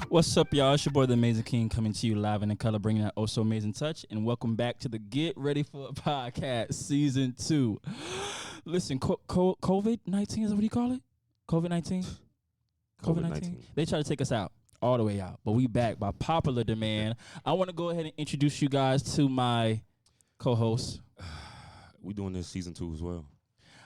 What's up, y'all? It's your boy, The Amazing King, coming to you live in the color, bringing that so amazing touch. And welcome back to the Get Ready for a Podcast Season 2. Listen, COVID-19, is that what you call it? COVID-19? COVID-19? They try to take us out, all the way out. But we back by popular demand. I want to go ahead and introduce you guys to my co-host. We doing this Season 2 as well.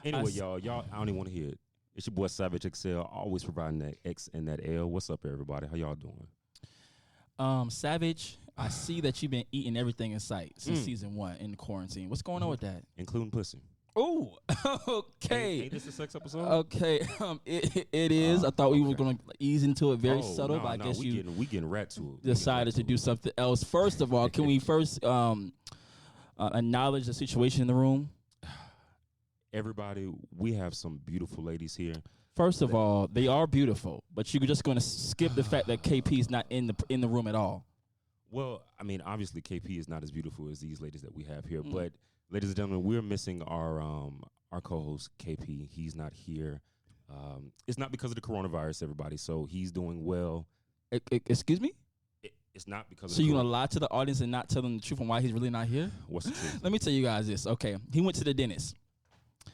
Anyway, y'all, I don't even want to hear it. It's your boy Savage XL, always providing that X and that L. What's up, everybody? How y'all doing? Savage, I see that you've been eating everything in sight since Season 1 in the quarantine. What's going on with that? Including pussy. Ooh, okay. Ain't this a sex episode? Okay, it is. I thought we were going to ease into it very subtle, but I guess we getting right to it. Decided to do something else. First of all, can we first acknowledge the situation in the room? Everybody, we have some beautiful ladies here. First of all, they are beautiful, but you're just going to skip the fact that KP is not in the room at all. Well, I mean, obviously KP is not as beautiful as these ladies that we have here, but ladies and gentlemen, we're missing our co-host KP. He's not here. It's not because of the coronavirus, everybody. So he's doing well. Excuse me? It's not because of So you're going to lie to the audience and not tell them the truth on why he's really not here? What's the truth? Let me tell you guys this. Okay, he went to the dentist.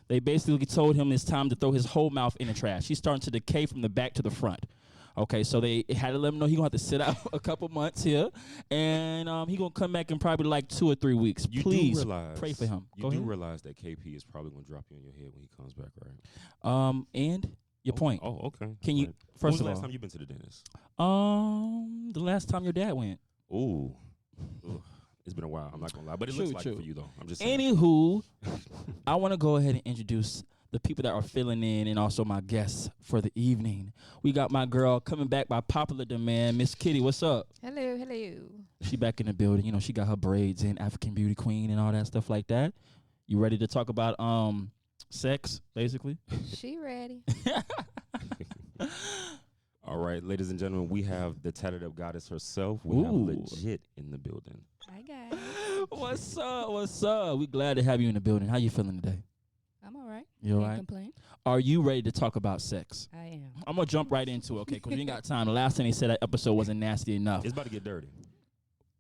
They basically told him it's time to throw his whole mouth in the trash. He's starting to decay from the back to the front. Okay, so they had to let him know he's going to have to sit out a couple months here. And he's going to come back in probably like 2 or 3 weeks. Please pray for him. You do realize that KP is probably going to drop you on your head when he comes back, right? And your point. Oh, okay. Can you, first of all. When was the last time you've been to the dentist? The last time your dad went. Ooh. It's been a while. I'm not going to lie. But it looks like it for you, though. I'm just saying. Anywho, I want to go ahead and introduce the people that are filling in and also my guests for the evening. We got my girl coming back by popular demand, Miss Kitty. What's up? Hello, hello. She back in the building. You know, she got her braids in, African beauty queen and all that stuff like that. You ready to talk about sex, basically? She ready. All right, ladies and gentlemen, we have the tatted up goddess herself. We have Legit in the building. Hi, guys. What's up? What's up? We glad to have you in the building. How you feeling today? I'm all right. You all right? Can't complain. Are you ready to talk about sex? I am. I'm going to jump right into it, okay, because we ain't got time. The last time they said that episode wasn't nasty enough. It's about to get dirty.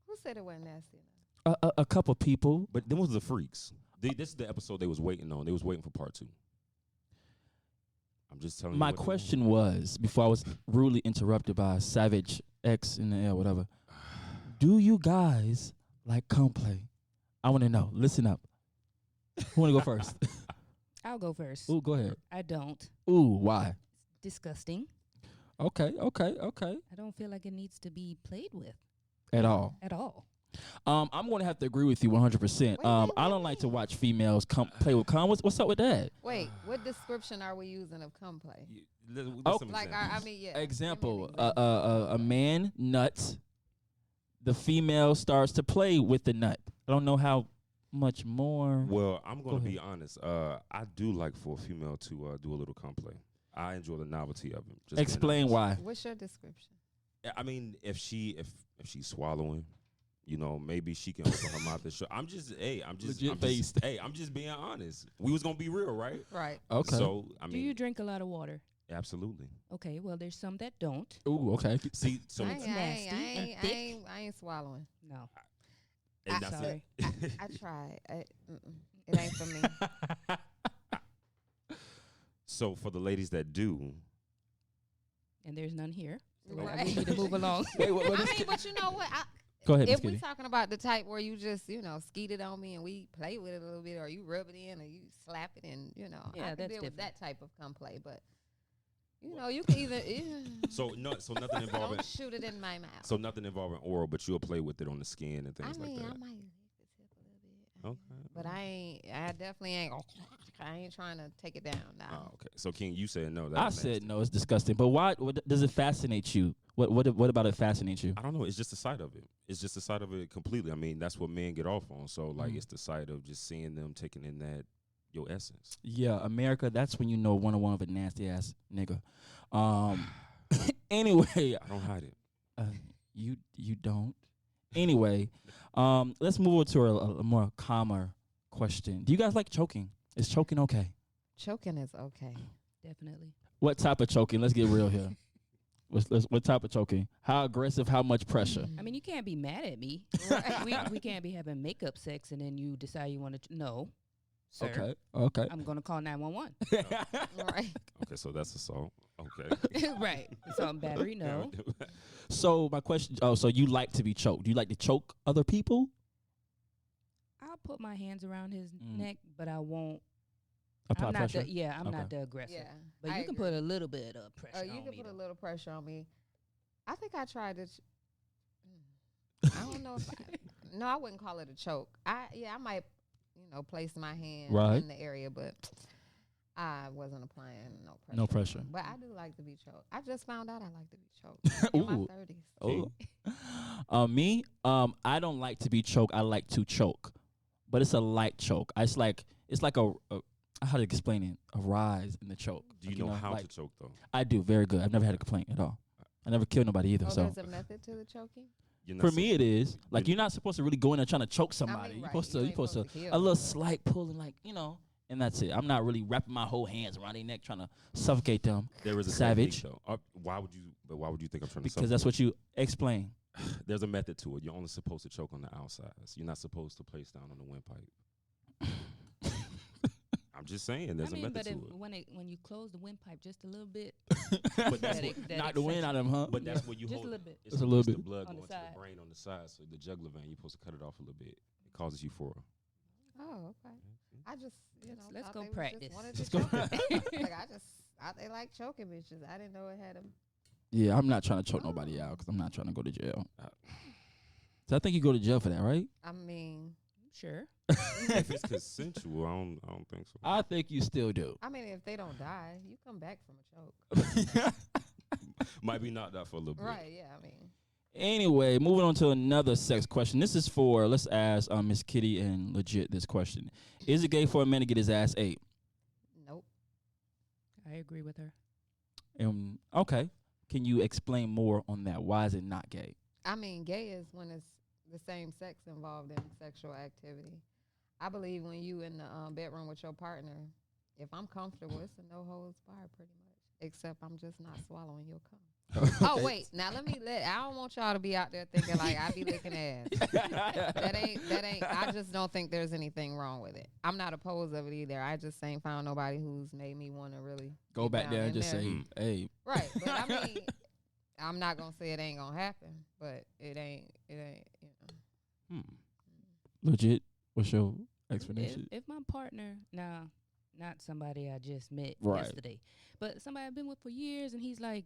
Who said it wasn't nasty enough? A couple people. But them was the freaks. This is the episode they was waiting on. They was waiting for part 2. I'm just telling you. My question was, before I was rudely interrupted by Savage X in the air, whatever, do you guys like play? I want to know. Listen up. Who want to go first? I'll go first. Ooh, go ahead. I don't. Ooh, why? Disgusting. Okay. I don't feel like it needs to be played with. At all? At all. I'm going to have to agree with you 100%. I don't like to watch females play with cum. What's up with that? Wait, what description are we using of cum play? Example, a man nuts. The female starts to play with the nut. I don't know how much more. Well, I'm going to be honest. I do like for a female to do a little cum play. I enjoy the novelty of it. Just explain why. What's your description? I mean, if she's swallowing, you know, maybe she can open her mouth and show. I'm just being honest. We was gonna be real, right? Right. Okay. So do you drink a lot of water? Absolutely. Okay. Well, there's some that don't. Ooh. Okay. See, so I it's nasty. I ain't swallowing. No. I'm sorry. I tried. It ain't for me. So for the ladies that do, and there's none here. So right. We need to move along. Wait, but you know what? Go ahead, if we're talking about the type where you just, skeet it on me and we play with it a little bit, or you rub it in or you slap it and, I can deal with that type of cum play. But, you can either. So nothing involving. Don't shoot it in my mouth. So nothing involving oral, but you'll play with it on the skin and things like that. I might lick the tip a little bit. Okay. But I definitely ain't. I ain't trying to take it down now. Oh, okay. So King, you said no. I said no. It's disgusting. But why? What does it fascinate you? What about it fascinates you? I don't know. It's just the sight of it. It's just the sight of it completely. I mean, that's what men get off on. So like, it's the sight of just seeing them taking in that your essence. Yeah, America. That's when you know 101 of a nasty ass nigga. Anyway, I don't hide it. You don't. Anyway, let's move on to a more calmer question. Do you guys like choking? Is choking okay? Choking is okay. Definitely. What type of choking? Let's get real here. What type of choking? How aggressive? How much pressure? I mean, you can't be mad at me. we can't be having makeup sex and then you decide you want to. No, sir. Okay. I'm gonna call 911. Right. Okay, so that's assault. Okay. Right. Assault battery. No. So my question. Oh, so you like to be choked? Do you like to choke other people? I'll put my hands around his neck, but I won't. Apply I'm not pressure. I'm not the aggressor. Yeah. But you can put a little bit of pressure on me. You can put a little pressure on me. I think I tried to. I don't know if no, I wouldn't call it a choke. I might, place my hand in the area, but I wasn't applying no pressure. But I do like to be choked. I just found out I like to be choked in my 30s. Me, I don't like to be choked. I like to choke, but it's a light choke. It's like a how to explain it? A rise in the choke. Do you know how to choke though? I do very good. I've never had a complaint at all. I never killed nobody either. So there's a method to the choking. For me, it is like you're not supposed to really go in there trying to choke somebody. You're supposed to a little slight pulling, and that's it. I'm not really wrapping my whole hands around their neck trying to suffocate them. There is a savage. Technique, though. Why would you think I'm trying to? Because that's what you explain. There's a method to it. You're only supposed to choke on the outside. So you're not supposed to place down on the windpipe. I'm just saying, there's a method to it. When you close the windpipe just a little bit, but that's knock the wind out of them, huh? But that's what you just hold. A little bit. It's a little bit. The blood on going the to the brain on the side, so the jugular vein, you're supposed to cut it off a little bit. It causes euphoria. Oh, okay. I just, let's go practice. Let's go. They like choking bitches. I didn't know it had them. Yeah, I'm not trying to choke nobody out because I'm not trying to go to jail. So I think you go to jail for that, right? I mean, sure. If it's consensual, I don't think so. I think you still do. I mean, if they don't die, you come back from a choke. Might be knocked out for a little bit. Right, yeah, I mean. Anyway, moving on to another sex question. This is for, let's ask Miss Kitty and Legit this question. Is it gay for a man to get his ass ate? Nope. I agree with her. Okay. Can you explain more on that? Why is it not gay? I mean, gay is when it's the same sex involved in sexual activity. I believe when you in the bedroom with your partner, if I'm comfortable, it's a no holds barred pretty much. Except I'm just not swallowing your cum. Oh wait, now I don't want y'all to be out there thinking like I be licking ass. that ain't. I just don't think there's anything wrong with it. I'm not opposed of it either. I just ain't found nobody who's made me want to really go back there and just say, hey. Right, but I mean, I'm not gonna say it ain't gonna happen, but it ain't. Legit. What's your explanation? If my partner, not somebody I just met yesterday, but somebody I've been with for years, and he's like,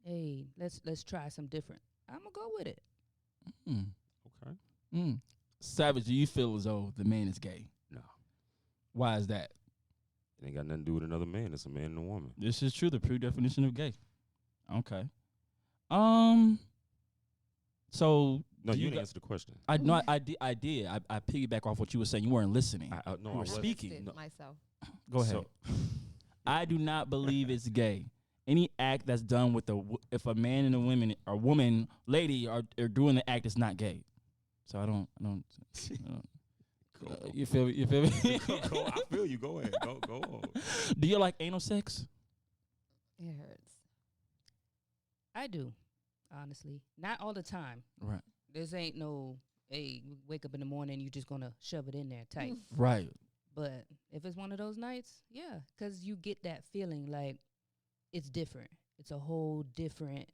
"Hey, let's try some different." I'm gonna go with it. Okay. Savage, do you feel as though the man is gay? No. Why is that? It ain't got nothing to do with another man. It's a man and a woman. This is true. The pure definition of gay. Okay. So no, you didn't answer the question. I did. I piggyback off what you were saying. You weren't listening. No, you were speaking. Myself. Go ahead. So, I do not believe it's gay. Any act that's done with if a man and a woman, lady are doing the act, it's not gay. So I don't. You feel me? I feel you. Go ahead. Go on. Do you like anal sex? It hurts. I do, honestly. Not all the time. Right. This ain't no, hey, wake up in the morning, you just gonna shove it in there tight. Right. But if it's one of those nights, yeah, because you get that feeling like it's different. It's a whole different,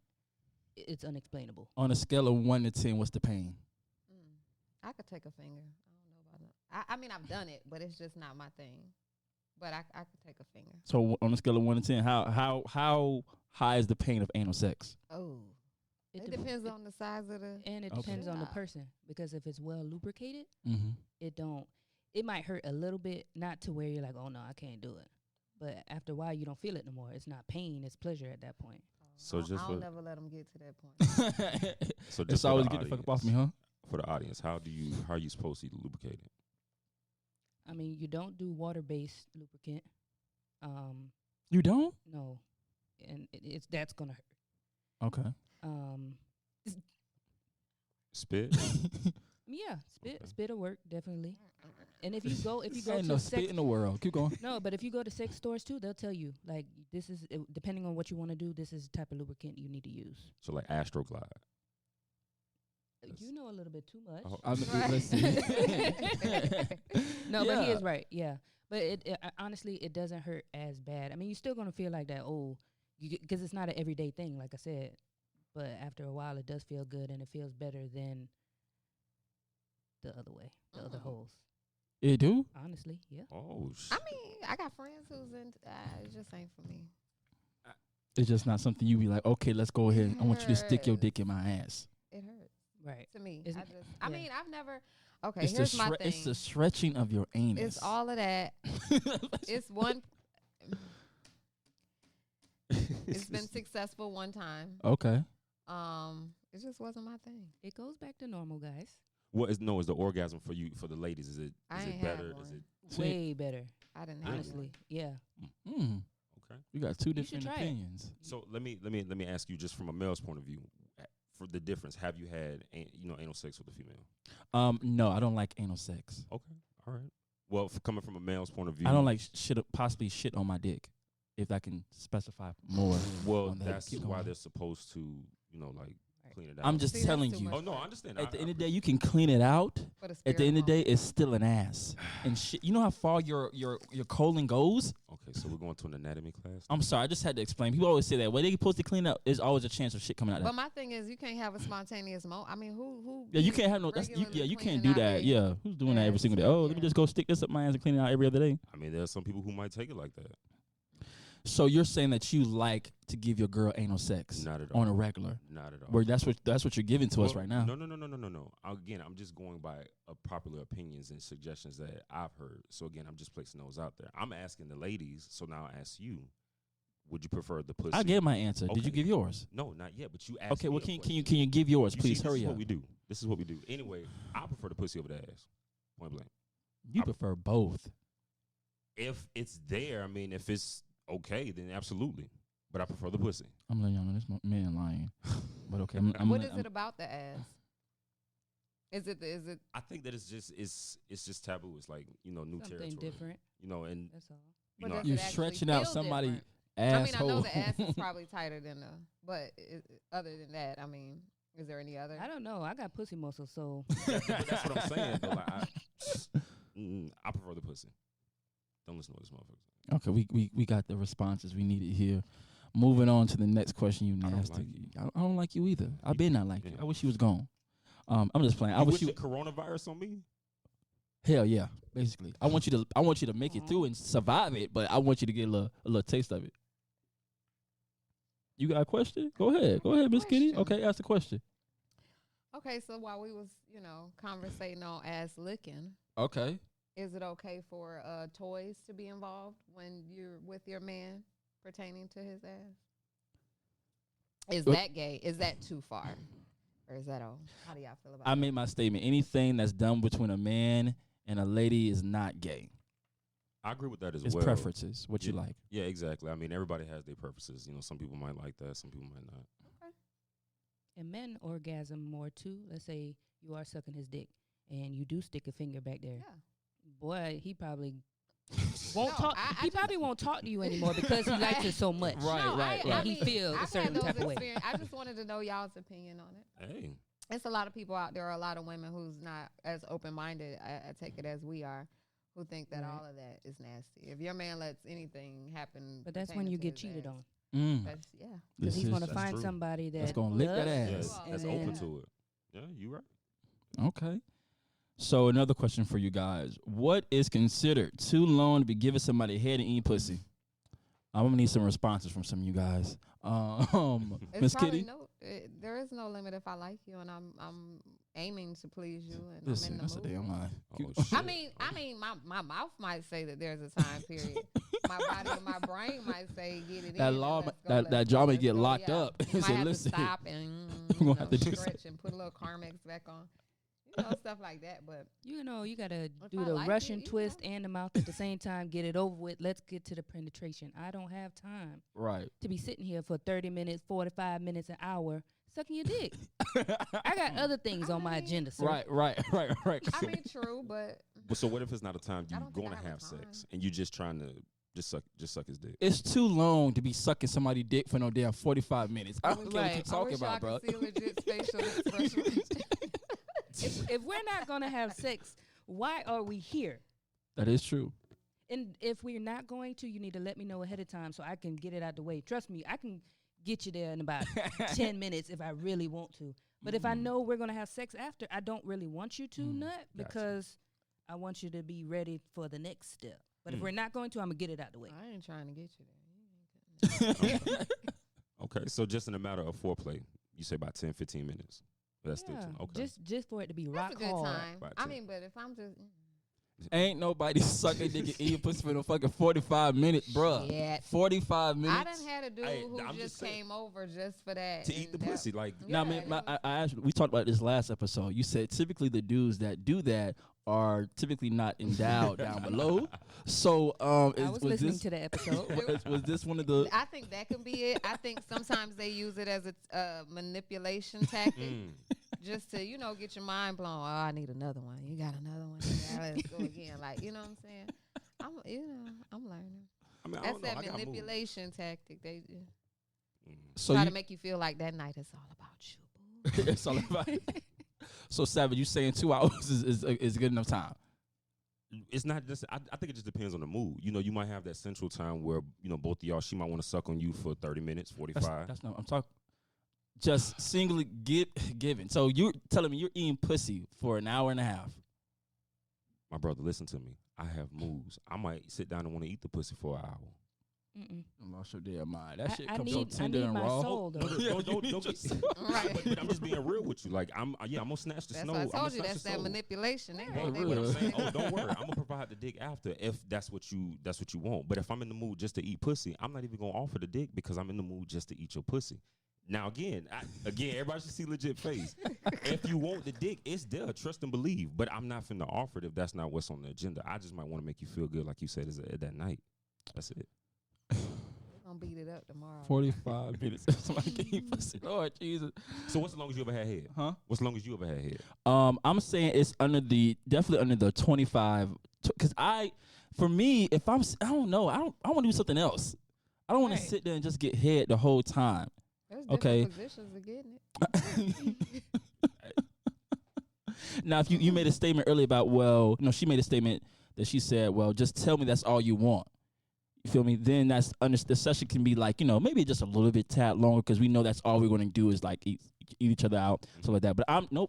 it's unexplainable. On a scale of 1 to 10, what's the pain? I could take a finger. I don't know about that. I mean, I've done it, but it's just not my thing. But I could take a finger. So on a scale of 1 to 10, how high is the pain of anal sex? Oh, it depends on the size of the. And it depends on the person, because if it's well lubricated, it might hurt a little bit, not to where you're like, oh no, I can't do it. But after a while, you don't feel it no more. It's not pain; it's pleasure at that point. So I'll never let them get to that point. So it's always get the fuck up off me, huh? For the audience, how are you supposed to lubricate it? I mean, you don't do water-based lubricant. You don't? No, and that's gonna hurt. Okay. Spit. Yeah, spit will work definitely. And if you go Ain't to no sex, spit in the world. Keep going. no, but if you go to sex stores too, they'll tell you like this is depending on what you want to do. This is the type of lubricant you need to use. So like Astroglide. You know a little bit too much. Oh, I mean, Right. let's see. No, but he Yeah. is right. Yeah, but it honestly it doesn't hurt as bad. I mean, you're still gonna feel like that. Oh, because it's not an everyday thing, like I said. But after a while, it does feel good and it feels better than the other way, the other holes. It do? Honestly, yeah. Oh, I mean, I got friends who's in. It just ain't for me. It's just not something you be like, okay, let's go ahead. I want you to stick your Yes. dick in my ass. It hurts Right. to me. Isn't- I yeah. mean, I've never. Okay, It's here's my thing. it's the stretching of your anus. It's all of that. It's one. It's been successful one time. Okay. It just wasn't my thing. It goes back to normal, guys. What is is the orgasm for you for the ladies? Is it I is ain't it had better? one. Is it See- Way better, I didn't have honestly. one. Yeah. Mm. okay? You got two You should different try it. opinions. So let me ask you just from a male's point of view, for the difference. Have you had anal sex with a female? No, I don't like anal sex. Okay, all right. Well, coming from a male's point of view, I don't like possibly shit on my dick. If I can specify more. Well, on that. that's Keep why going. they're supposed to Right. clean it out. I'm just See, that's telling too you. much. Oh no, I understand. At the end of the day, you can clean it out. For the At the end of the spirit day, it's still an ass. And shit. You know how far your colon goes? Okay, so we're going to an anatomy class. I'm sorry, I just had to explain. People always say that when they supposed to clean up, there's always a chance of shit coming out of But that. my thing is, you can't have a spontaneous I mean, who? Yeah, you be can't have no. That's, regularly you can't cleaning do out that. their Yeah, who's doing that every ass? single day? Oh, let me Yeah. just go stick this up my ass and clean it out every other day. I mean, there are some people who might take it like that. So you're saying that you like to give your girl anal sex Not at all. on a regular, Not at all. where that's what you're giving to us Well, right now. No. Again, I'm just going by popular opinions and suggestions that I've heard. So again, I'm just placing those out there. I'm asking the ladies. So now I ask you: would you prefer the pussy? I gave my answer. Did you Okay. give yours? No, not yet. But you asked. Okay, me well, a can you question. give yours, You please? see, Hurry this is up. what we do. This is what we do. Anyway, I prefer the pussy over the ass. Point blank. You prefer both. If it's there, I mean, if it's okay, then absolutely. But I prefer the pussy. I'm letting y'all know this man lying. But okay, I'm What is it about the ass? Is it? I think that it's just taboo. It's like new Something territory. different. And That's all. you But know, does You're it actually stretching out feel somebody different? asshole. I know the ass is probably tighter than the. But other than that, I mean, is there any other? I don't know. I got pussy muscle, so but that's what I'm saying. Though. Like, I prefer the pussy. Don't listen to what this motherfucker. Okay, we got the responses we needed here. Moving on to the next question, you I don't nasty. like you. I don't like you either. I've been not like you. Yeah. I wish you was gone. I'm just playing. I You wish you. wishing coronavirus on me? Hell yeah, basically. I want you to make it through and survive it, but I want you to get a little taste of it. You got a question? Go ahead, Miss Kitty. Question. Okay, ask the question. Okay, so while we was conversating on ass licking, Okay. is it okay for toys to be involved when you're with your man pertaining to his ass? Is that gay? Is that too far? Or is that all? How do y'all feel about I that? made my statement. Anything that's done between a man and a lady is not gay. I agree with that as It's well. preferences, what you Yeah. like. Yeah, exactly. I mean, everybody has their preferences. Some people might like that. Some people might not. and men orgasm more too. Let's say you are sucking his dick and you do stick a finger back there. Yeah. Boy, he probably won't No, talk. I He just- probably won't talk to you anymore because he likes it so much. Right, No, right, I right. He mean, feels a I've certain had those type of way. I just wanted to know y'all's opinion on it. Hey, It's a lot of people out there, a lot of women who's not as open-minded, I take it, as we are, who think that Right. all of that is nasty. If your man lets anything happen, But that's when pertaining you to get his cheated ass, on That's, yeah. because This he's is going to that's find true. somebody That's that gonna lick that loves ass. yes, Well, that's and open then- to it. Yeah, you right. Okay. So another question for you guys: what is considered too long to be giving somebody head and eating pussy? I'm gonna need some responses from some of you guys. Miss Kitty. There is no limit if I like you and I'm aiming to please you and Listen, I'm in that's the a mood. damn lie. Oh, shit. I mean, my mouth might say that there's a time period. My body and my brain might say get it That in. law- and let's go, that let's jaw go, may let's get go, locked yeah. up. You might Say, have listen, to stop and we gonna have to do stretch and put a little Carmex back on. Stuff like that. But you gotta If do I the like Russian it, you twist know. and the mouth at the same time. Get it over with. Let's get to the penetration. I don't have time Right. to be sitting here for 30 minutes, 45 minutes, an hour sucking your dick. I got other things I on my mean- agenda, sir. Right. I mean, true, but So what if it's not a time I you don't think going I to have have a sex time. and you just trying to just suck his dick? It's too long to be sucking somebody's dick for no damn 45 minutes. I don't care what Right. you're talking about, bro. I wish I could see a legit facial expression. If we're not gonna have sex, why are we here? That is true. And if we're not going to, you need to let me know ahead of time so I can get it out the way. Trust me, I can get you there in about 10 minutes if I really want to. But if I know we're going to have sex after, I don't really want you to nut because I want you to be ready for the next step. But if we're not going to, I'm going to get it out the way. I ain't trying to get you there. Okay, so just in a matter of foreplay, you say about 10, 15 minutes. That's still Yeah, too, okay. just for it to be That's rock a good hard. time. Right, I too. mean, but if I'm just Ain't nobody sucking dick and eating pussy for no fucking 45 minutes, bruh. Shit. 45 minutes. I done had a dude Hey, who I'm just just saying. came over just for that. To eat the and that- pussy, like Now, Yeah, man, it was- I asked, we talked about this last episode. You said typically the dudes that do that are typically not endowed down below. So, I was listening to the episode. was this one of the? I think that can be it. I think sometimes they use it as a manipulation tactic, just to get your mind blown. Oh, I need another one. You got another one? Yeah, let's go again. Like, you know what I'm saying? I'm learning. I mean, I That's don't know. that I got moved. manipulation tactic. They So try you, to make you feel like that night it's all about you. Boo. it's all about. So Savage, you saying 2 hours is good enough time? It's not just. I think it just depends on the mood. You might have that central time where both of y'all. She might want to suck on you for 30 minutes, 45. That's not. I'm talking. Just singly given. So you're telling me you're eating pussy for an hour and a half? My brother, listen to me. I have moves. I might sit down and want to eat the pussy for an hour. Mm-mm. I'm lost your damn mind. That shit I comes so need tender and my raw. soul, though. Don't get. Right. But I'm just being real with you. Like I'm gonna snatch the That's snow. what I I'm told gonna you. snatch That's the that soul. manipulation. They Yeah, want- they for But real. want- I'm saying, don't worry. I'm gonna provide the dick after if that's what you want. But if I'm in the mood just to eat pussy, I'm not even gonna offer the dick because I'm in the mood just to eat your pussy. Now again, everybody should see legit face. If you want the dick, it's there. Trust and believe. But I'm not finna offer it if that's not what's on the agenda. I just might want to make you feel good, like you said, at that night. That's it. We're gonna beat it up tomorrow. 45 minutes. Somebody can eat pussy. Lord Jesus. So what's the longest you ever had head? Huh? What's the longest you ever had head? I'm saying it's definitely under the 25. Because for me, if I don't know, I want to do something else. I don't want Right. to sit there and just get head the whole time. There's Okay. different positions of getting it. Now, if you made a statement earlier about, she made a statement that she said, well, just tell me that's all you want. You feel me? Then the session can be like, maybe just a little bit tad longer because we know that's all we're going to do is like eat each other out, stuff like that. But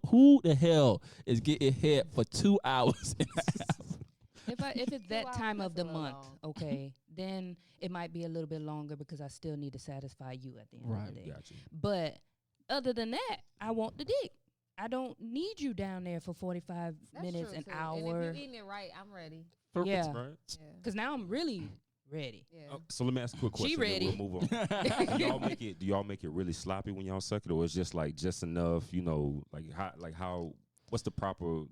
who the hell is getting head for 2 hours and a half? If it's that 2 time hours, of the that's a little month, long. okay, then it might be a little bit longer because I still need to satisfy you at the end of Right. the day. Gotcha. But other than that, I want the dick. I don't need you down there for 45 That's minutes, true, an too. hour. And if you're eating it right, I'm ready. Yeah, Right. Yeah. because now I'm really ready. Yeah. So let me ask a quick She question. Then ready. we'll move on. Do y'all make it really sloppy when y'all suck it, or it's just like just enough? What's the proper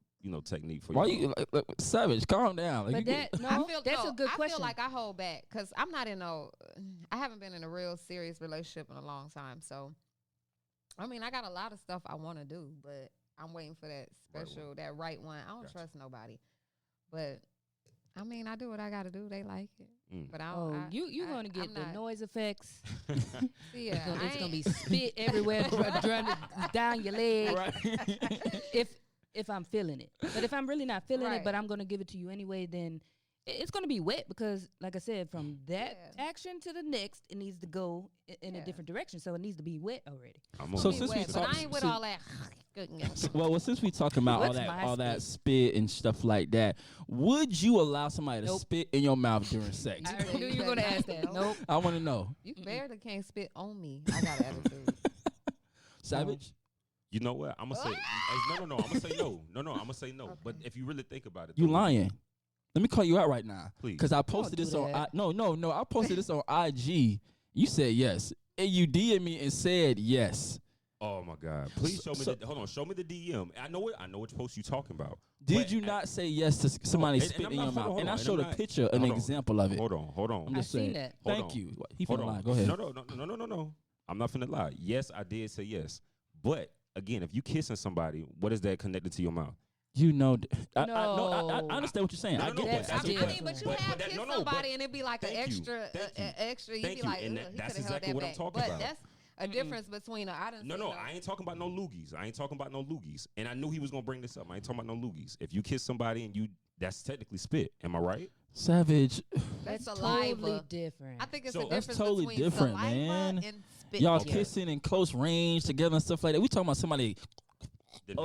technique for Why y'all? you Savage? Calm down. Like, But you that, no, I that's a good I question. feel like I hold back because I'm not I haven't been in a real serious relationship in a long time. So, I mean, I got a lot of stuff I want to do, but I'm waiting for that special, that right one. I don't Gotcha. trust nobody. But, I mean, I do what I got to do. They like it. Mm. But I Oh, don't. you're I- going to get I'm the not- noise effects. Yeah, It's going to be spit everywhere down your leg. right. If I'm feeling it. But if I'm really not feeling Right. it, but I'm going to give it to you anyway, then it's going to be wet because, like I said, from that Yeah. action to the next, it needs to go in a Yeah. different direction. So it needs to be wet already. I'm So on. Be since we wet, but talk- I ain't with since- all that. Well, since we talking about What's my all that spit? spit and stuff like that, would you allow somebody to Nope. spit in your mouth during sex? I already knew you were going to ask that. Nope. I want to know. You barely can't spit on me. I got attitude. Savage? You know what? I'm gonna say no. I'm gonna say no. No, I'm gonna say no. Okay. But if you really think about it, You though, lying. Let me call you out right now. Please. Because I posted do this on that. no. I posted this on IG. You said yes. And you DM'd me and said yes. Oh my God! Please show me. So- Hold on. Show me the DM. I know it. I know which post you talking about. Did But you not say yes to somebody and spit I'm in not- your hold on, mouth? And I hold on, showed and a I'm picture, an hold on. example of it. Hold on. I'm I've just seen saying. that. Hold Thank on. you. He Hold finna on. lie. Go ahead. No. I'm not finna lie. Yes, I did say yes. But again, if you kissing somebody, what is that connected to your mouth? You know, I No. understand what you're saying. No, I no, get no, that. that's I mean, different. but you But have that- kissed no, no, somebody but and it'd be like an thank you, extra, thank you. extra. You'd Thank be you, like, and ugh, he that's could have held exactly that what I'm back. talking But about. that's a difference between I didn't. No, I ain't talking about no loogies. I ain't talking about no loogies. And I knew he was gonna bring this up. I ain't talking about no loogies. If you kiss somebody and that's technically spit. Am I right? Savage. That's totally saliva. different. I think it's So a that's difference totally between different, saliva man. and spit. Y'all Okay. kissing in close range together and stuff like that. We talking about somebody Didn't-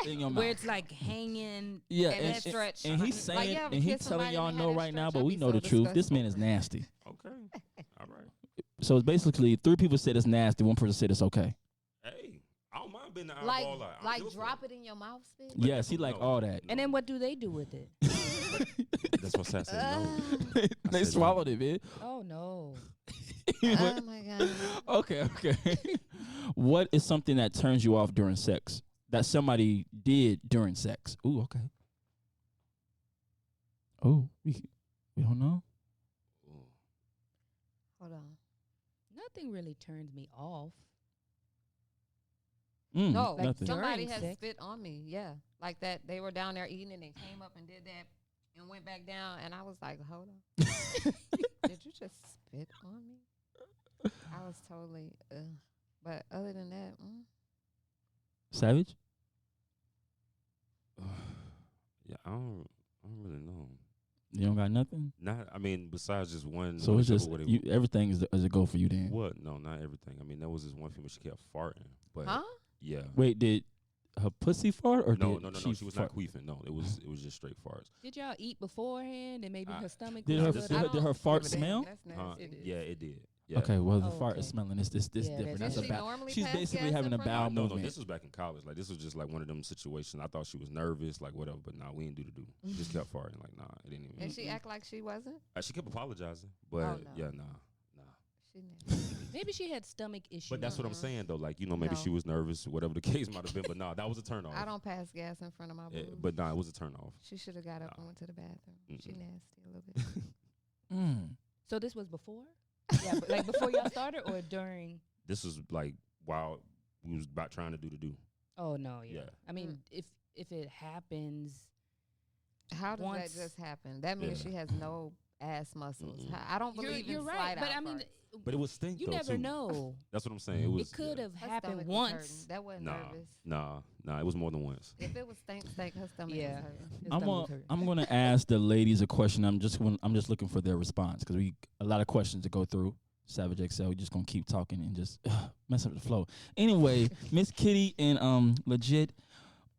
in your where mouth. it's like hanging. Yeah, and that stretch. and he's Like, saying, you ever and he's kiss telling somebody y'all and they no had that right now, stretch? but I'd we be know so the truth. This disgusted. man is nasty. Okay. All right. So it's basically 3 people said it's nasty, 1 person said it's okay. Hey, I don't mind being the eyeball Like, out. I don't like give a drop fuck. it in your mouth, spit. But Yes, he like all that. And then what do they do with it? That's what I said no. They said swallowed it, man. Oh no. Oh my god. Okay. What is something that turns you off during sex? That somebody did during sex? Ooh, okay. Oh, we don't know. Hold on. Nothing really turns me off. No, Like nothing. somebody During has sex? spit on me. Yeah, like that. They were down there eating and they came up and did that and went back down, and I was like, hold on, did you just spit on me? I was totally. But other than that, Savage? Yeah, I don't really know. You don't got nothing? Not, I mean, besides just one. So it's just what it- you, everything is a go for you then. What? No, not everything. I mean, there was this one female. She kept farting, but huh? yeah. Wait, did her pussy fart or No, did no. She was fart? not queefing. No, it was just straight farts. Did y'all eat beforehand and maybe her stomach? Did was her a this- little- did her fart smell? That's Huh? nasty. Yeah, it did. Yeah. Okay, well the Oh, fart is okay. smelling. It's Yeah, different. that's That's Did a she bowel. normally She's pass basically gas having in a front of bowel you? No, movement. this was back in college. Like, this was just like one of them situations. I thought she was nervous, like whatever, but nah, we didn't do the do. She just kept farting. Like, nah, it didn't even. And she act like she wasn't. She kept apologizing, but no. yeah, nah. She nasty. Maybe she had stomach issues. But that's what I'm saying though. Like, maybe No. she was nervous, whatever the case might have been. But nah, that was a turn off. I don't pass gas in front of my boobs. But nah, it was a turn off. She should have got up and went to the bathroom. She Mm-mm. nasty a little bit. So this was before? Yeah, but like before y'all started or during? This was like while we was about trying to do the do. Oh no, yeah. Yeah. I mean, if it happens, How does Once- that just happen? That means Yeah. she has no ass muscles. Mm-mm. I don't you're, believe you're in right. slide But out I mean, farts. But it was stink you though, never too. know. That's what I'm saying. It was. It could have Her happened stomach was once. hurting. That wasn't Nah, nervous. nah. It was more than once. If it was stink, her stomach Yeah. was hurting. His stomach was hurting. I'm gonna ask the ladies a question. I'm just looking for their response because we a lot of questions to go through. Savage XL, we just gonna keep talking and just mess up the flow. Anyway, Miss Kitty and Legit,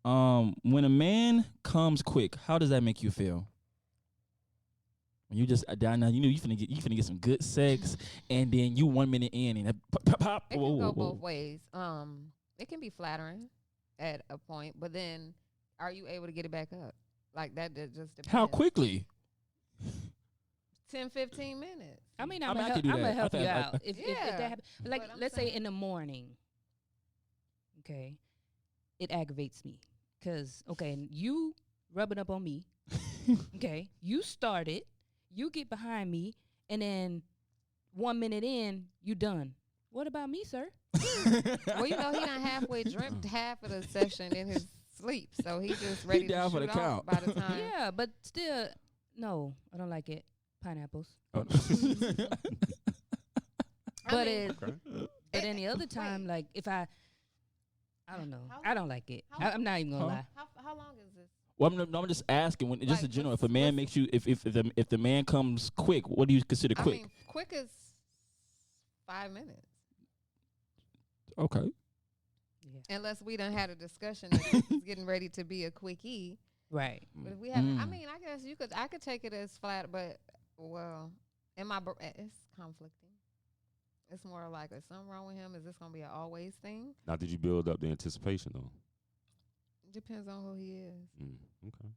when a man comes quick, how does that make you feel? When you just down now, you finna get some good sex, and then you 1 minute in and pop. It can go both ways. It can be flattering at a point, but then are you able to get it back up? Like that just depends. How quickly? 10, 15 minutes. I mean, I I'm mean, I gonna could do that. I help you think I- out if Yeah, that happens. Like, but I'm let's say saying- in the morning. Okay, it aggravates me because you rubbing up on me. Okay, you started, you get behind me, and then 1 minute in, you done. What about me, sir? Well, he done halfway dreamt half of the session in his sleep, so he just ready down to for shoot the off count. by the time. Yeah, but still, no, I don't like it. Pineapples. Oh, But mean, but any other time, like if I don't know, I don't like it. I'm not even gonna Huh? lie. How long is this? Well, I'm just asking. When just Like, in general, if what's- a man what's- makes you, if the man comes quick, what do you consider I quick? mean, quick is 5 minutes. Okay. Yeah. Unless we done had a discussion that this is getting ready to be a quickie. Right. But if we haven't, I Mm. mean, I guess I could take it as flat, but it's conflicting. It's more like, is something wrong with him? Is this gonna be an always thing? Now, did you build up the anticipation though? Depends on who he is. Okay.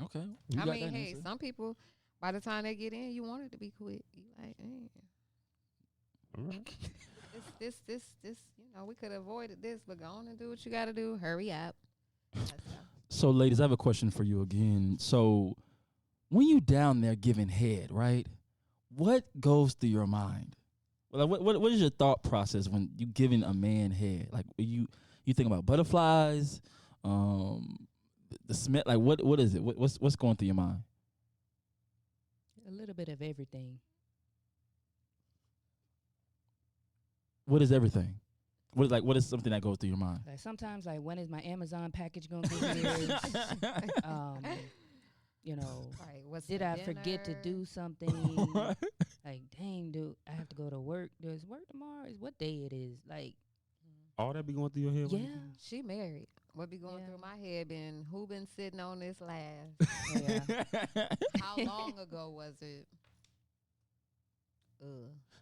Okay. I mean, hey, some people, by the time they get in, you want it to be quick. You like, All right. this, we could have avoided this, but go on and do what you got to do. Hurry up. That's all. So, ladies, I have a question for you again. So, when you down there giving head, right? What goes through your mind? Well, like, what is your thought process when you giving a man head? Like, you think about butterflies, the smell. Like what is it? What's going through your mind? A little bit of everything. What is everything? What is something that goes through your mind? Like sometimes, like when is my Amazon package gonna get here? You know, Right. What's did for I forget to dinner? do something? Like, dang, dude, I have to go to work. There's work tomorrow. Is what day it is? Like, All that be going through your head? when you yeah, do She married. What be going Yeah. through my head been who been sitting on this last? yeah. How long ago was it?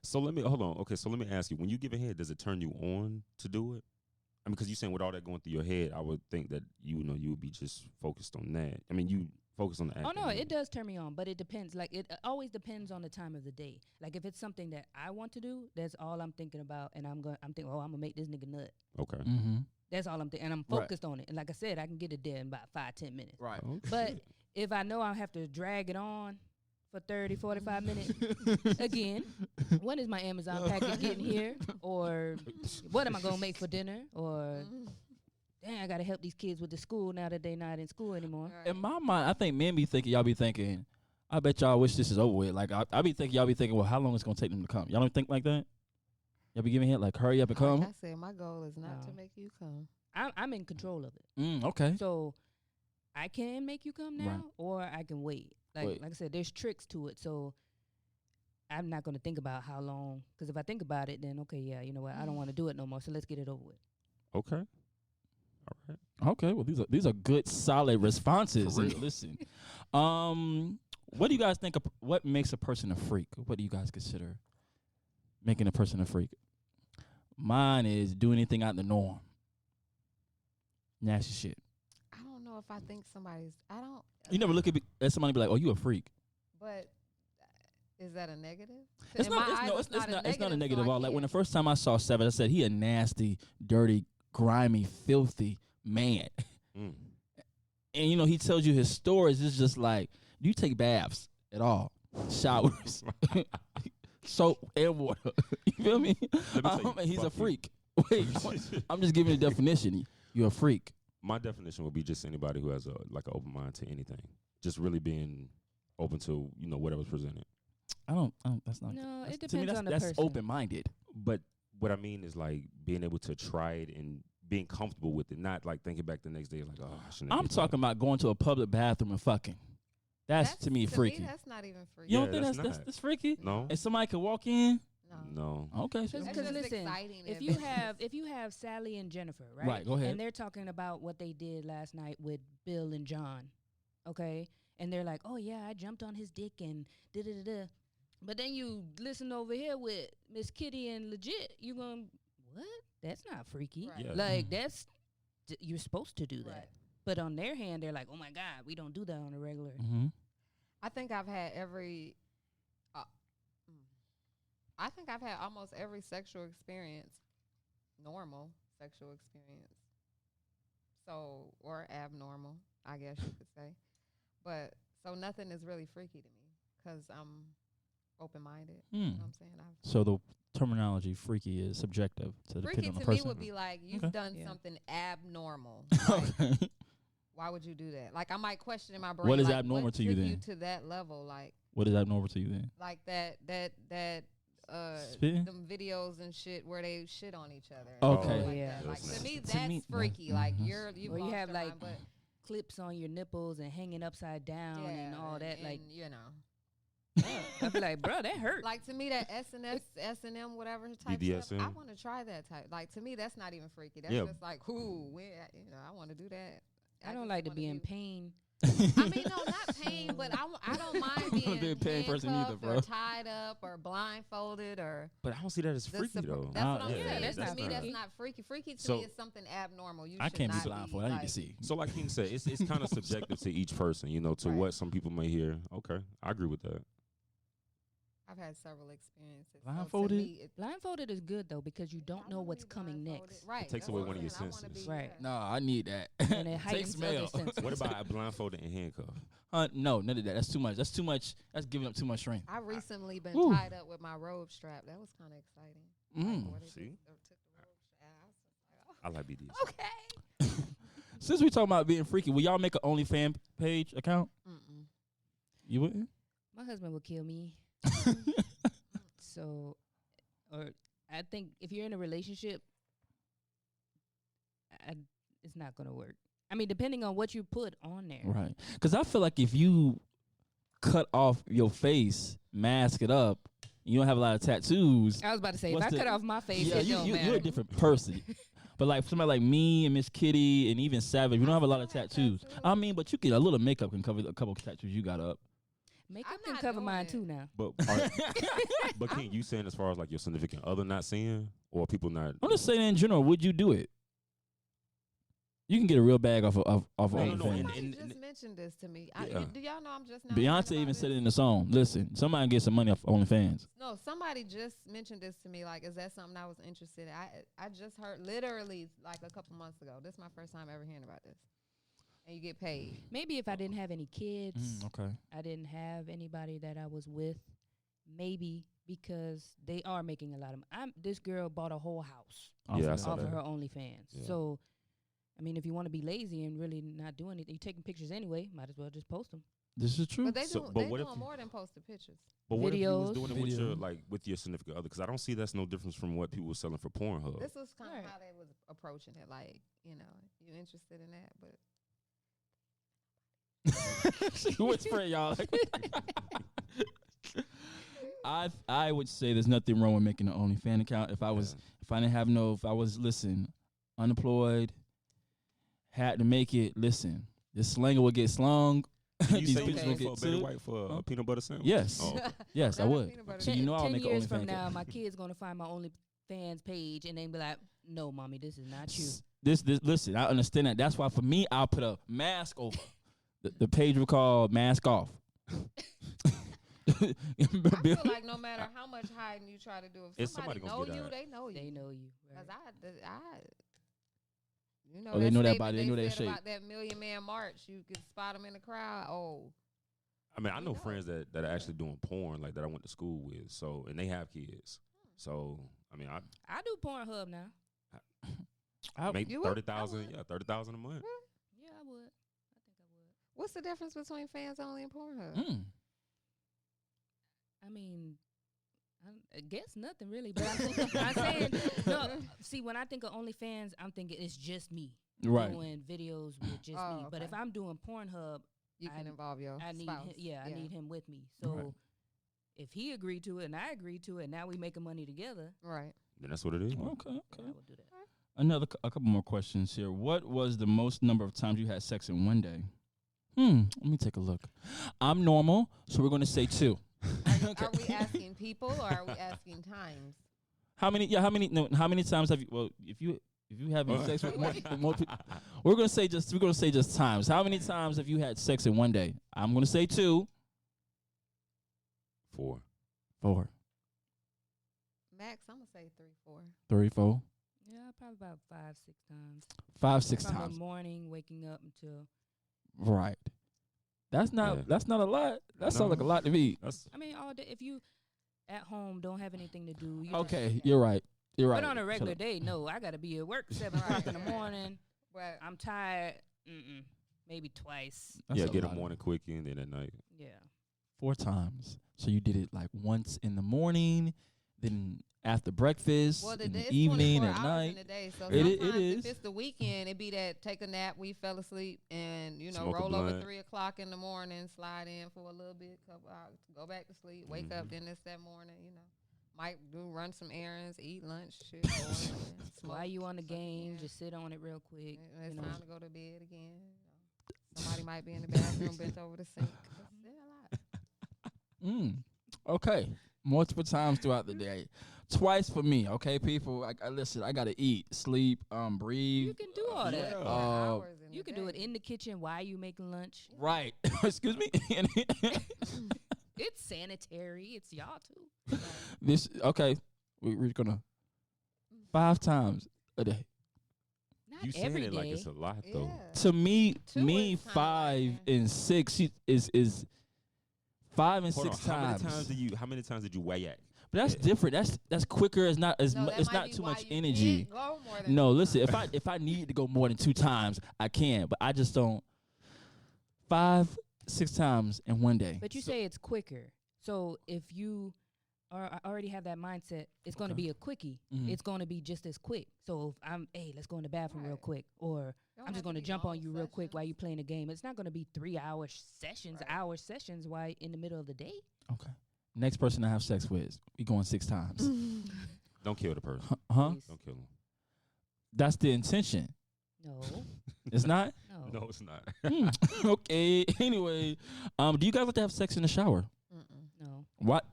So let me hold on. Okay, so let me ask you: when you give a head, does it turn you on to do it? I mean, because you saying with all that going through your head, I would think that you would be just focused on that. I mean, you focus on the act. Oh no, it does turn me on, but it depends. Like it always depends on the time of the day. Like if it's something that I want to do, that's all I'm thinking about, and I'm thinking, oh, I'm gonna make this nigga nut. Okay. Mm-hmm. That's all I'm thinking, and I'm Right. focused on it. And like I said, I can get it there in about 5-10 minutes. Right. Okay. But if I know I have to drag it on for 30-45 minutes, again, when is my Amazon package getting here? Or what am I gonna make for dinner? Or dang, I gotta help these kids with the school now that they're not in school anymore. In my mind, I think men be thinking, y'all be thinking, I bet y'all wish this is over with. Like I be thinking, y'all be thinking, well, how long it's gonna take them to come? Y'all don't think like that? Y'all be giving hit like, hurry up and come. Like I said, my goal is not to No. make you come. I'm in control of it. Okay. So I can make you come now, Right. or I can wait. Wait. Like I said, there's tricks to it. So I'm not going to think about how long. Because if I think about it, then okay, yeah, you know what? I don't want to do it no more. So let's get it over with. Okay. All right. Okay. Well, these are good, solid responses. For real. Listen, what do you guys think? What makes a person a freak? What do you guys consider making a person a freak? Mine is doing anything out of the norm. Nasty shit. I don't know if I think somebody's. I don't. You never look at somebody and be like, "Oh, you a freak." But is that a negative? It's In not. my It's, eyes, no, it's not a so negative at I all. Like when the can't. first time I saw Savage, I said he a nasty, dirty, grimy, filthy man. Mm. And he tells you his stories. It's just like, do you take baths at all? Showers, soap and water. You feel me? Let me tell you, And he's a fuck you. freak. Wait, I'm just giving a definition. You're a freak. My definition would be just anybody who has an open mind to anything, just really being open to whatever's presented. I don't. That's not. No, that's, it to me, depends on the that's person. open-minded. But what I mean is like being able to try it and being comfortable with it, not like thinking back the next day like, oh, I shouldn't. have I'm did that. talking about going to a public bathroom and fucking. That's to me freaky. that's not even freaky. You Yeah, don't think that's that's not. freaky? No, If somebody could walk in, No. no. okay. Just It's because just listen, exciting if if you it's- have Sally and Jennifer, right? Right, go ahead. And they're talking about what they did last night with Bill and John, okay? And they're like, oh yeah, I jumped on his dick and da da da da. But then you listen over here with Miss Kitty and Legit, you going, what? That's not freaky. Right. Yeah. Like you're supposed to do that. Right. But on their hand, they're like, oh my God, we don't do that on a regular. Mm-hmm. I think I've had almost every sexual experience, normal sexual experience. So, or abnormal, I guess you could say. But, so nothing is really freaky to me because I'm open-minded. You know what I'm saying? So the terminology freaky is subjective to Freaky depend on the to me person. would be like, you've Okay. done Yeah. something abnormal. Like, Okay. why would you do that? Like, I might question in my brain. What is like, abnormal what to you took then? to that level? Like What is abnormal to you then? Spitting? them videos and shit where they shit on each other. Okay. Like Yeah. that. Like That's to me, nasty. that's To me, freaky. yeah. Like Mhm. you've Or you lost have, your like, mind, but Clips on your nipples and hanging upside down and all that. Like, you know, I'd be like, bro, that hurt. like to me that S&M, whatever type BDSM? stuff. I want to try that type. Like to me, that's not even freaky. That's Yeah. just like, I want to do that. I don't just like to wanna be in pain. I mean, no, not pain, but I don't mind being I'm not a big pain person either, handcuffed bro. or tied up or blindfolded or. But I don't see that as the freaky suppor- though. That's what I'm Yeah, saying. that's to not me, that's freaky. not freaky. Freaky to So- me is something abnormal. You I should can't be not blindfolded. I need to like- see. So like King said, it's kind of subjective to each person, to Right. what some people may hear. Okay, I agree with that. I've had several experiences. So to Blindfolded? me, Blindfolded is good though because you don't I know wanna what's be coming blindfolded. next. Right. It takes that's away what one of I'm your saying. I wanna senses. be- Right. yeah. No, I need that. And it Take heightens other smell. senses. What about blindfolded and handcuffed? No, none of that. That's too much. That's too much. That's giving up too much strength. I recently been Woo. tied up with my robe strap. That was kind of exciting. Mm. Where they See? just, took the robe strap. I was just like, I like BDS. oh, okay. Since we talking about being freaky, will y'all make an OnlyFans page account? Mm-mm. You wouldn't? My husband will kill me. So, or I think if you're in a relationship, it's not gonna work. I mean, depending on what you put on there. Right. Because I feel like if you cut off your face, mask it up, you don't have a lot of tattoos. I was about to say, if What's I cut off my face, Yeah, it don't matter. you're a different person. But like somebody like me and Miss Kitty and even Savage, we don't have a lot of tattoos. I mean, but you get a little makeup can cover a couple of tattoos you got up. Makeup I'm can not cover doing mine it. too now. But King, you saying as far as like your significant other not seeing or people not? I'm just saying in general, would you do it? You can get a real bag off of No, OnlyFans. Somebody just mentioned this to me. Yeah. Do y'all know I'm just now? Beyonce even said it in the song. Listen, somebody get some money off OnlyFans. No, somebody just mentioned this to me. Like, is that something I was interested in? I just heard literally like a couple months ago. This is my first time ever hearing about this. And you get paid. Maybe if I didn't have any kids, Okay. I didn't have anybody that I was with, maybe because they are making a lot of money. This girl bought a whole house Yeah, I Off saw off that. of her OnlyFans. Yeah. So, I mean, if you want to be lazy and really not do anything, you're taking pictures anyway, might as well just post them. This is true. But they So- do, but they what if doing you- more than posting pictures. But what if you was Videos. doing it with Video. your with your significant other? Because I don't see that's no difference from what people were selling for Pornhub. This was kind of Right. how they was approaching it. Like, you interested in that, but She whispering, y'all. I would say there's nothing wrong with making an OnlyFans account. If I was unemployed, had to make it. Listen, this slinger would get slung. You These say you pictures would for get Betty took. White for Huh? a peanut butter sandwich? Yes. Oh, okay. Yes, I Not a would. peanut butter So you know I'll 10 make an years OnlyFans from account. now, my kid's going to find my OnlyFans page and they be like, no, mommy, this is not you. This listen, I understand that. That's why for me, I'll put a mask over. The page will call mask off. I feel like no matter how much hiding you try to do, It's if somebody somebody know gonna get you, out. they know you. They know you. Cause Right? you know, Oh, they that know that statement body, they know that said shape. about that Million Man March. You could spot them in the crowd. Oh, I mean, I know know. friends that are actually doing porn, like that I went to school with. So, and they have kids. So, I mean, I do Pornhub now. I make You would? I 30,000. would. Yeah, 30,000 a month. Yeah, I would. I think I would. what's the difference between fans only and Pornhub? Mm. I mean, I guess nothing really. But I'm saying, no. See, when I think of OnlyFans, I'm thinking it's just me Right. doing videos with just Oh, me. But if okay. I'm doing Pornhub, You can I- involve your I need spouse. him, I need him with me. So Right. if he agreed to it and I agreed to it, and now we making money together, Right. Then that's what it is. Okay. then Okay. I would do that. A couple more questions here. What was the most number of times you had sex in one day? Let me take a look. I'm normal, so we're going to say 2. Are we asking people or are we asking times? How many times have you? Well, if you having sex with more people, we're gonna say just times. How many times have you had sex in one day? I'm gonna say 2. 4. 4, Max, I'm gonna say 3, 4. 3, 4, Yeah, probably about 5, 6 times. 5, 6 From times. the morning, waking up until. Right. That's not a lot. That sounds like a lot to me. That's I mean, all day. If you at home don't have anything to do, you Okay, Just, you're right. You're right. But on a Shut regular up. day, no, I got to be at work 7 o'clock in the morning. But I'm tired. Maybe twice. That's yeah, a get a lot. morning quickie and then at night. Yeah. 4 times. So you did it like once in the morning, then after breakfast, in the it's evening, 24 at hours night. in the day. So It sometimes is. if it's the weekend, it be that take a nap, we fell asleep, and Smoke a roll over blunt. 3 o'clock in the morning, slide in for a little bit, couple hours, go back to sleep, wake up. Then it's that morning, might run some errands, eat lunch, shit. Go in, smoke, While you on the suck game, again. just sit on it real quick. It's you know. time to go to bed again. Somebody might be in the bathroom, bent over the sink. It's a lot. Okay. Multiple times throughout the day. Twice for me, okay, people. I listen, I gotta eat, sleep, breathe. You can do all that. Yeah. 4 Uh, hours in You the can do it day. in the kitchen while you making lunch. Right. Excuse me. It's sanitary. It's y'all too. This okay. We're gonna 5 times a day. Not You saying every it day. like it's a lot though. Yeah. To me, 2 is kinda 5 like- and 6 is 5 and Hold 6 on, times. How many times did you weigh at? But that's different. That's quicker. It's not as No, mu- that it's might not be too why much you energy. can't go more than No, 2 listen. times. If I need to go more than 2 times, I can, but I just don't. 5, 6 times in one day. But you say it's quicker. So if you already have that mindset, it's going to Okay. be a quickie. Mhm. It's going to be just as quick. So if hey, let's go in the bathroom real Right. quick, or Don't I'm just have going to be jump on long you real quick while sessions. you playing a game. It's not going to be 3-hour sessions, Right. hour sessions while in the middle of the day. Okay. Next person I have sex with, we going 6 times. Don't kill the person. Huh? Please. Don't kill him. That's the intention. No, It's not? no. No, it's not. Okay. Anyway, do you guys like to have sex in the shower? No. What?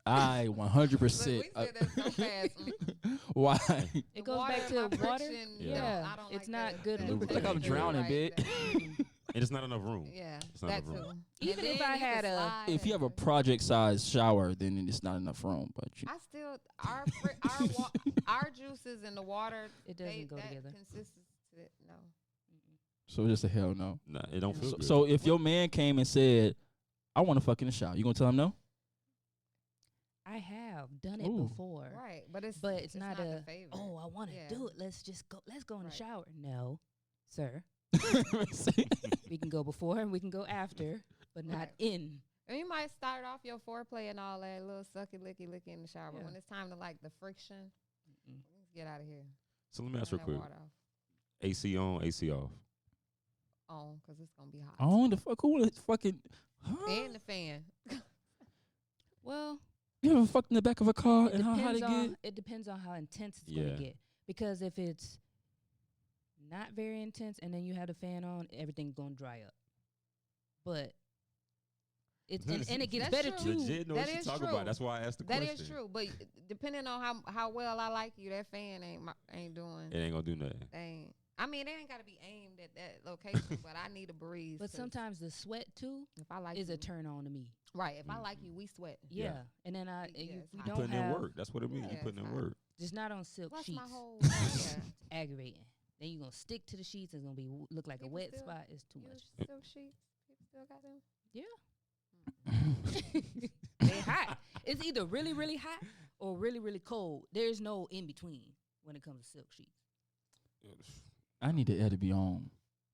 I Look, 100%. we said that so fast. Why? It The goes water back and my to water. friction, Yeah. I don't It's like not that- good that lubricant. Like I'm texture drowning, right bitch. there. And it's not enough room. Yeah, It's not that enough too. room. Even And if then I you can had a- slide If you have a into- project-sized shower, then it's not enough room. But you, I still our juices and the water. It doesn't go that together. Consistency, no. so just a hell no. Nah, it don't feel So, good. so if your man came and said, "I want to fuck in the shower," you gonna tell him no? I have done it Ooh. before. Right, but it's Not the a favorite. oh, I want to Yeah. do it. Let's go in the Right. shower. No, sir. We can go before and we can go after, but not Right. in. And you might start off your foreplay and all that little sucky licky licky in the shower, but Yeah. when it's time to like the friction, Mm-mm. let's get out of here. So let me ask Turn real that quick. water off. AC on, AC off. On, cause it's gonna be hot. On the fuck, who wanna fucking? Huh? And the fan. Well, You ever fucked in the back of a car it and how hot depends it on get? it depends on how intense it's Yeah. gonna get. Because if it's not very intense and then you have the fan on, everything's gonna dry up. But it's and it gets That's better true. too. Legit know That what you is talking true. about. That's why I asked the That question. is true, but depending on how well I like you, that fan ain't doing. It ain't gonna do nothing. Ain't. I mean, it ain't gotta be aimed at that location, but I need a breeze. But 'cause sometimes the sweat too if I like is you, a turn on to me. right. If I like you, we sweat. Yeah. Yeah. And then Yeah, we it's You hot. don't putting have in work. That's what it means. Yeah, You putting it's in hot. work. just not on silk Plus sheets. my whole yeah. Aggravating. Then you're gonna stick to the sheets. It's gonna be look like a People wet still spot. It's too use much. silk sheets. People still got them. They hot. It's either really really hot or really really cold. There's no in between when it comes to silk sheets. I need the air to be on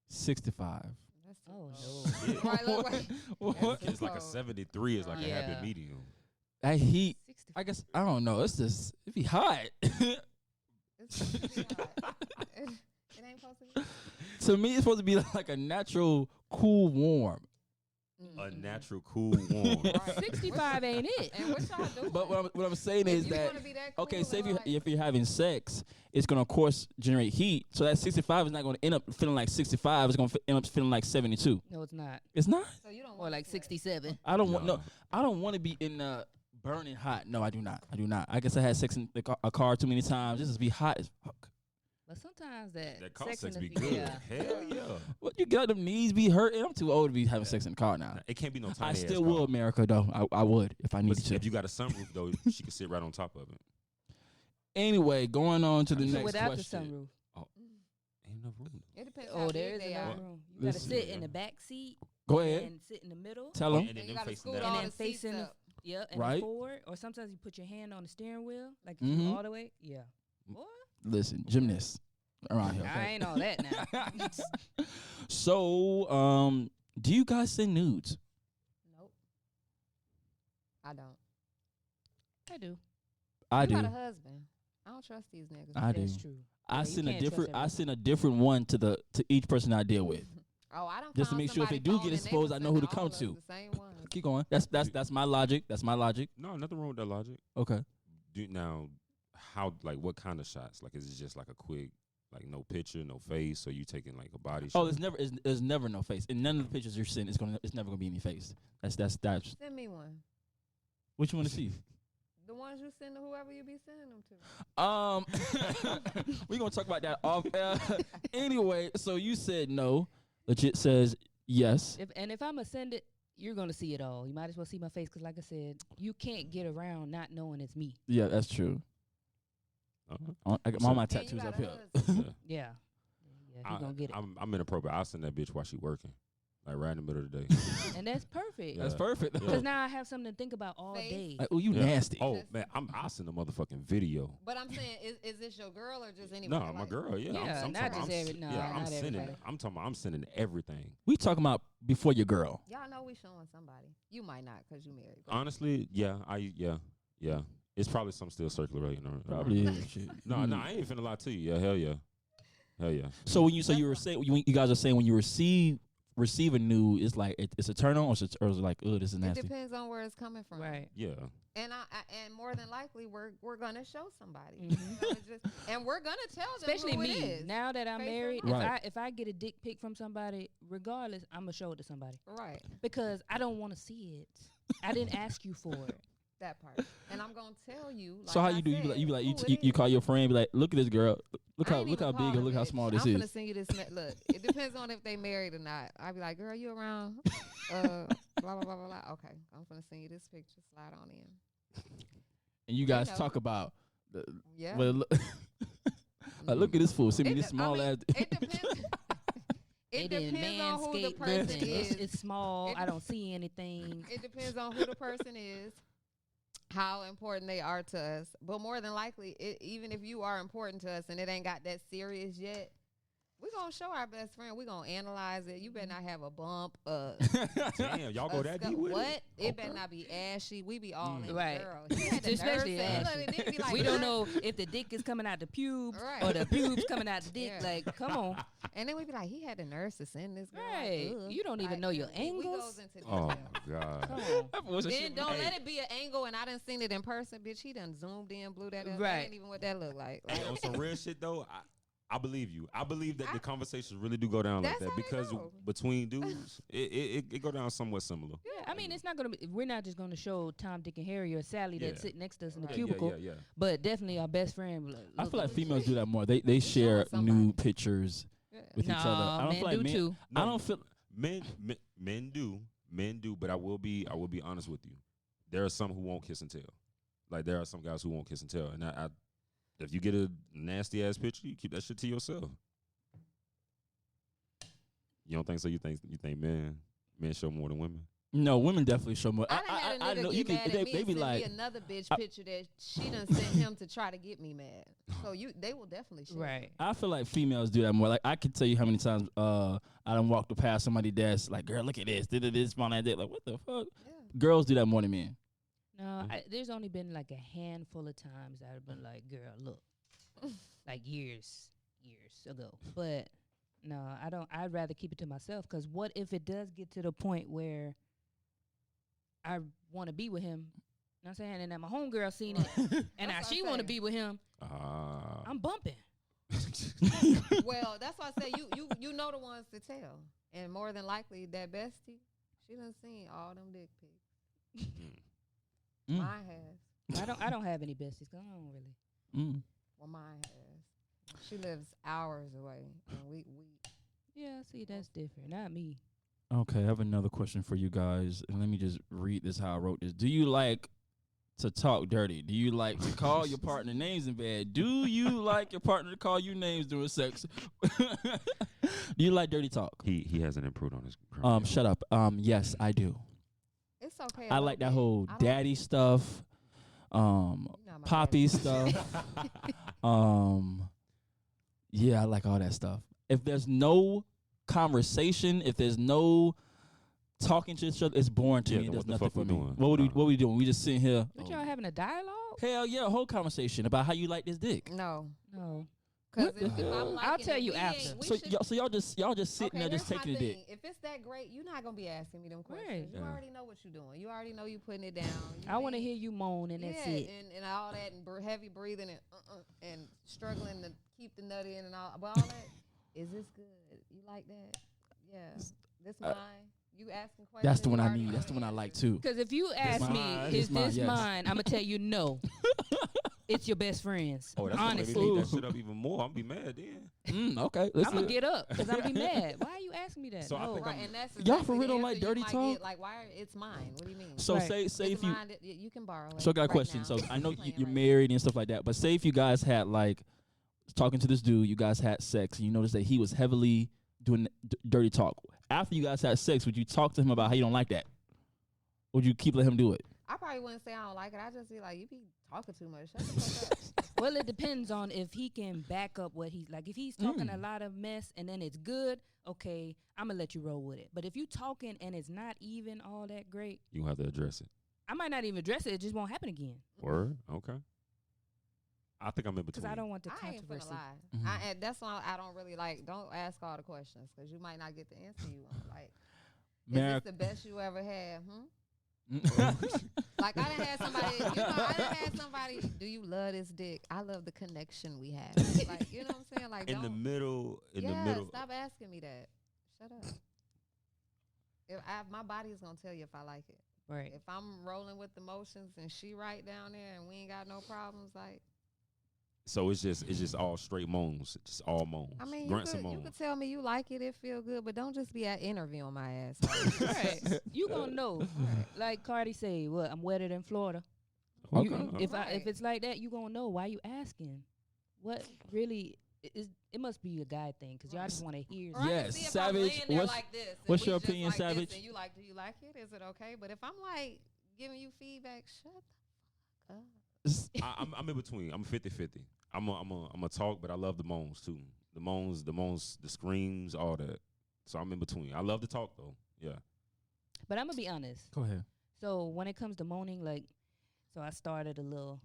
65. That's too Oh cold. no. Right, look, right. What? That's It's like a cold. 73 is like a Yeah. happy medium. That heat, 65. I guess, I don't know. It's just, it be hot. It's supposed to be hot. It ain't supposed to be. To me, it's supposed to be like a natural, cool, warm. A Mm. natural, cool, warm. Right. 65 ain't it? And what y'all doing? But what I'm saying If is you that, wanna be that cool okay, say and like- if you're having sex, it's going to, of course, generate heat. So that 65 is not going to end up feeling like 65. It's going to end up feeling like 72. No, it's not. It's not? So you don't Or want like 67. I don't want, No. no, I don't want to be in burning hot. No, I do not. I do not. I guess I had sex in a car too many times. This is be hot as fuck. But sometimes that That car sex sex in be the good. Yeah. Hell yeah. What, you got them knees be hurting? I'm too old to be having sex in the car now. Nah, it can't be no tiny I ass still car. will, America, though. I would if I But needed to. if you got a sunroof though, she can sit right on top of it. Anyway, going on to the So next without question. the sunroof. Ain't enough room. It depends. Oh, how there big is they enough are. room. You gotta Listen. sit in the back seat Go ahead. and sit in the middle. Tell them. And then And you them gotta facing scoot down. all And the then seats facing the- up. Yeah, and Right. then forward. Or sometimes you put your hand on the steering wheel, like if Mhm. you all the way. Yeah. Boy, Listen, gymnasts around here. I Okay? ain't all that now. So, do you guys send nudes? Nope. I don't. I do. I you do. got a husband. I don't trust these niggas. I do. That's true. I Yeah, you send a can't trust different. I everybody. send a different one to each person I deal with. Oh, I don't. Just to make sure if they do get exposed, I know who to come to. The same one. Keep going. That's my logic. That's my logic. No, nothing wrong with that logic. Okay. Now, how like what kind of shots? Like, is it just like a quick, like no picture, no face, or you taking like a body shot? Oh, there's never no face. In none of the pictures you're seeing, it's never gonna be any face. That's Send me one. what you want to see. The ones you send to whoever you be sending them to. We're gonna talk about that off air. Anyway, so you said no. Legit says yes. If I'm gonna send it, you're gonna see it all. You might as well see my face, because like I said, you can't get around not knowing it's me. Yeah, that's true. I got all my And you tattoos got up a here. husband. Yeah. Yeah. Yeah, he gonna get it. I'm inappropriate. I'll send that bitch while she working. like right in the middle of the day. And that's perfect. Yeah. That's perfect. Because now I have something to think about all day. Like, oh, you Yeah. nasty. Oh man, I'll send a motherfucking video. But I'm saying, is this your girl or just anybody? No, my like- girl. Yeah, Yeah, I'm not talking just about- every- no, yeah, I'm not sending. everybody. I'm talking about I'm sending everything. We talking about before your girl. Y'all know we showing somebody. You might not because you married. but- Honestly, yeah, yeah. It's probably some still circulating. Probably is. Shit. No, I ain't finna lie to you. Yeah, hell yeah. So when you were saying you guys are saying when you receive a nude, it's like it's a turn on, or is it like, oh, this is It nasty. depends on where it's coming from. Right. Yeah. And and more than likely we're gonna show somebody. Mhm. You know, it's just, and we're gonna tell them Especially who it me. is. Now that I'm Face or married, not. Right. if I get a dick pic from somebody, regardless, I'm gonna show it to somebody Right. because I don't want to see it. I didn't ask you for it. That part. And I'm gonna tell you. Like So how I you do? said, You be like who you it call is. your friend, be like, look at this girl, look I how ain't even big call or look her how bitch. small this I'm is. gonna send you this. Look, it depends on if they married or not. I be like, girl, you around? Blah blah blah blah blah. Okay, I'm gonna send you this picture. Slide on in. And you guys know. talk about, Yeah. well, look at this fool. Send me It this de- I small mean, ass. It depends. It didn't depends on who the manscape person nothing. is. It's small. It- I don't see anything. It depends on who the person is, how important they are to us. But more than likely, even if you are important to us and it ain't got that serious yet, we're going to show our best friend. We're going to analyze it. You better not have a bump. Damn, y'all go that deep with what? it? It better not be ashy. We be all in Right. the girl. He had the Especially nerve to- ashy. look, it be like We don't nerve- know if the dick is coming out the pubes Right. or the pubes coming out the dick. Yeah. Like, come on. And then we be like, he had the nerves to send this girl. Right. Ugh. You don't even know your We angles. goes into Oh detail. my god. Come on. Then don't Hey. let it be an angle, and I done seen it in person, bitch. He done zoomed in, blew that up. That Right. ain't even what that look like. Hey, on some real shit though, I believe you. I believe that the conversations really do go down like That's that how they because go. between dudes, it go down somewhat similar. Yeah, I mean, it's not gonna be. We're not just gonna show Tom, Dick, and Harry or Sally Yeah. that sit next to us in the Right. cubicle, Yeah. but definitely our best friend. Like, I look feel like at females this. do that more. They share somebody. nude pictures Yeah. with each other. I Nah, don't men feel like do men. too. I don't feel. Men do, but I will be honest with you. There are some who won't kiss and tell. Like there are some guys who won't kiss and tell, and I if you get a nasty ass picture, you keep that shit to yourself. You don't think so? You think men show more than women? No, women definitely show more. I done had a nigga know get you can. mad at They me be and send like, me another bitch picture that she done sent him to try to get me mad. So they will definitely share. Right. I feel like females do that more. Like I can tell you how many times I done walked past somebody's desk like, girl, look at this, did this, on that. Like, what the fuck? Yeah. Girls do that more than men. No, there's only been like a handful of times that I've been like, girl, look, like years ago. But no, I don't. I'd rather keep it to myself because what if it does get to the point where I want to be with him? You know what I'm saying? And then my homegirl seen it, and now That's what she I'm want to saying. be with him. I'm bumping. Well, that's why I say you know the ones to tell, and more than likely that bestie, she done seen all them dick pics. Mm. Mine has. I don't have any besties. 'Cause I don't really. Mm. Well, mine has. She lives hours away, and we. Yeah, see, that's different. Not me. Okay, I have another question for you guys, and let me just read this how I wrote this. Do you like to talk dirty? Do you like to call your partner names in bed? Do you like your partner to call you names during sex? Do you like dirty talk? He hasn't improved on his. Shut up. Yes, I do. It's okay. I like that whole daddy stuff, poppy stuff. Yeah, I like all that stuff. If there's no conversation, if there's no talking to each other, it's boring to Yeah, me. It then does what the nothing fuck for we me. doing? What we doing? We just sitting here. But y'all having a dialogue? Hell yeah, a whole conversation about how you like this dick. No, No. because What if the I'm hell? liking I'll tell it, you we after. ain't- we So should- y'all just sitting there, just here's taking my the dick. thing. If it's that great, you're not gonna be asking me them questions. Right. You Yeah. already know what you're doing. You already know you putting it down. You I want to ain't- hear you moan, and that's yeah, it. and all that, and heavy breathing, and struggling to keep the nut in, and all. But all that, is this good? You like that? Yeah. This mine. You asking questions. That's the one you I already need. know That's the the one I like answer. too. Because if you ask me, mine. is It's mine, this yes. mine? I'm gonna tell you no. It's your best friends. Oh, that's gonna make me Honestly, beat that shit up even more. I'm be mad then. Okay, I'm let's gonna get up because I'm gonna be mad. Why are you asking me that? So I no. think Right, I'm- and that's Y'all exactly for real the don't answer like you dirty might talk? get, like, why? It's mine. What do you mean? So Right. say It's if you mine, you can borrow it. So I got a right question. now. So I know Playing you're right married and stuff like that, but say if you guys had like talking to this dude, you guys had sex, and you noticed that he was heavily doing dirty talk. after you guys had sex, would you talk to him about how you don't like that? Or would you keep letting him do it? I probably wouldn't say I don't like it. I just be like, you be talking too much. Shut the fuck up. Well, it depends on if he can back up what he's like. If he's talking a lot of mess and then it's good, okay, I'm gonna let you roll with it. But if you talking and it's not even all that great, You have to address it. I might not even address it. It just won't happen again. Word? Okay. I think I'm in between. Because I don't want the I ain't controversy. finna lie. And that's why I don't really like. Don't ask all the questions because you might not get the answer you want. Like, is this the best you ever had? Like I done had somebody. I done had somebody. Do you love this dick? I love the connection we have. Like, you know what I'm saying? Like in the middle. Stop asking me that. Shut up. My body's gonna tell you if I like it. Right. If I'm rolling with the motions and she right down there and we ain't got no problems, like. So it's just all straight moans. Just all moans. I mean, grunts and you moans. could tell me you like it feel good, but don't just be at interviewing my ass. Right. You gonna know. Right. Like Cardi say, what, I'm wetter than Florida. Okay. If it's like that, you gonna know. Why you asking? What really is? It must be a guy thing because y'all just want to hear. Right. Yes, See, if Savage. I'm like this, what's your opinion, like Savage? and you like, do you like it? Is it okay? But if I'm like giving you feedback, shut the fuck up. I'm in between. I'm 50-50. I'm a talk, but I love the moans too. The moans, the screams, all that. So I'm in between. I love the talk though. Yeah. But I'm gonna be honest. Go ahead. So when it comes to moaning, like, so I started a little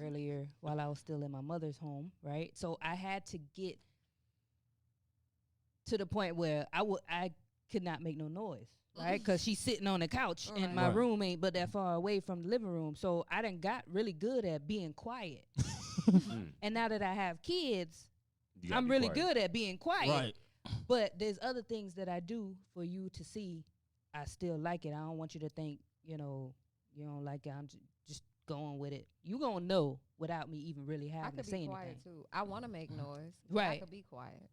earlier while I was still in my mother's home, right? So I had to get to the point where I could not make no noise, right? Because she's sitting on the couch and my room ain't but that far away from the living room. So I done got really good at being quiet. And now that I have kids, I'm really good at being quiet. Right. But there's other things that I do for you to see. I still like it. I don't want you to think, you know, you don't like it. I'm just going with it. You gonna know without me even really having to say anything. I could be quiet too. I want to make noise. Right. I could be quiet.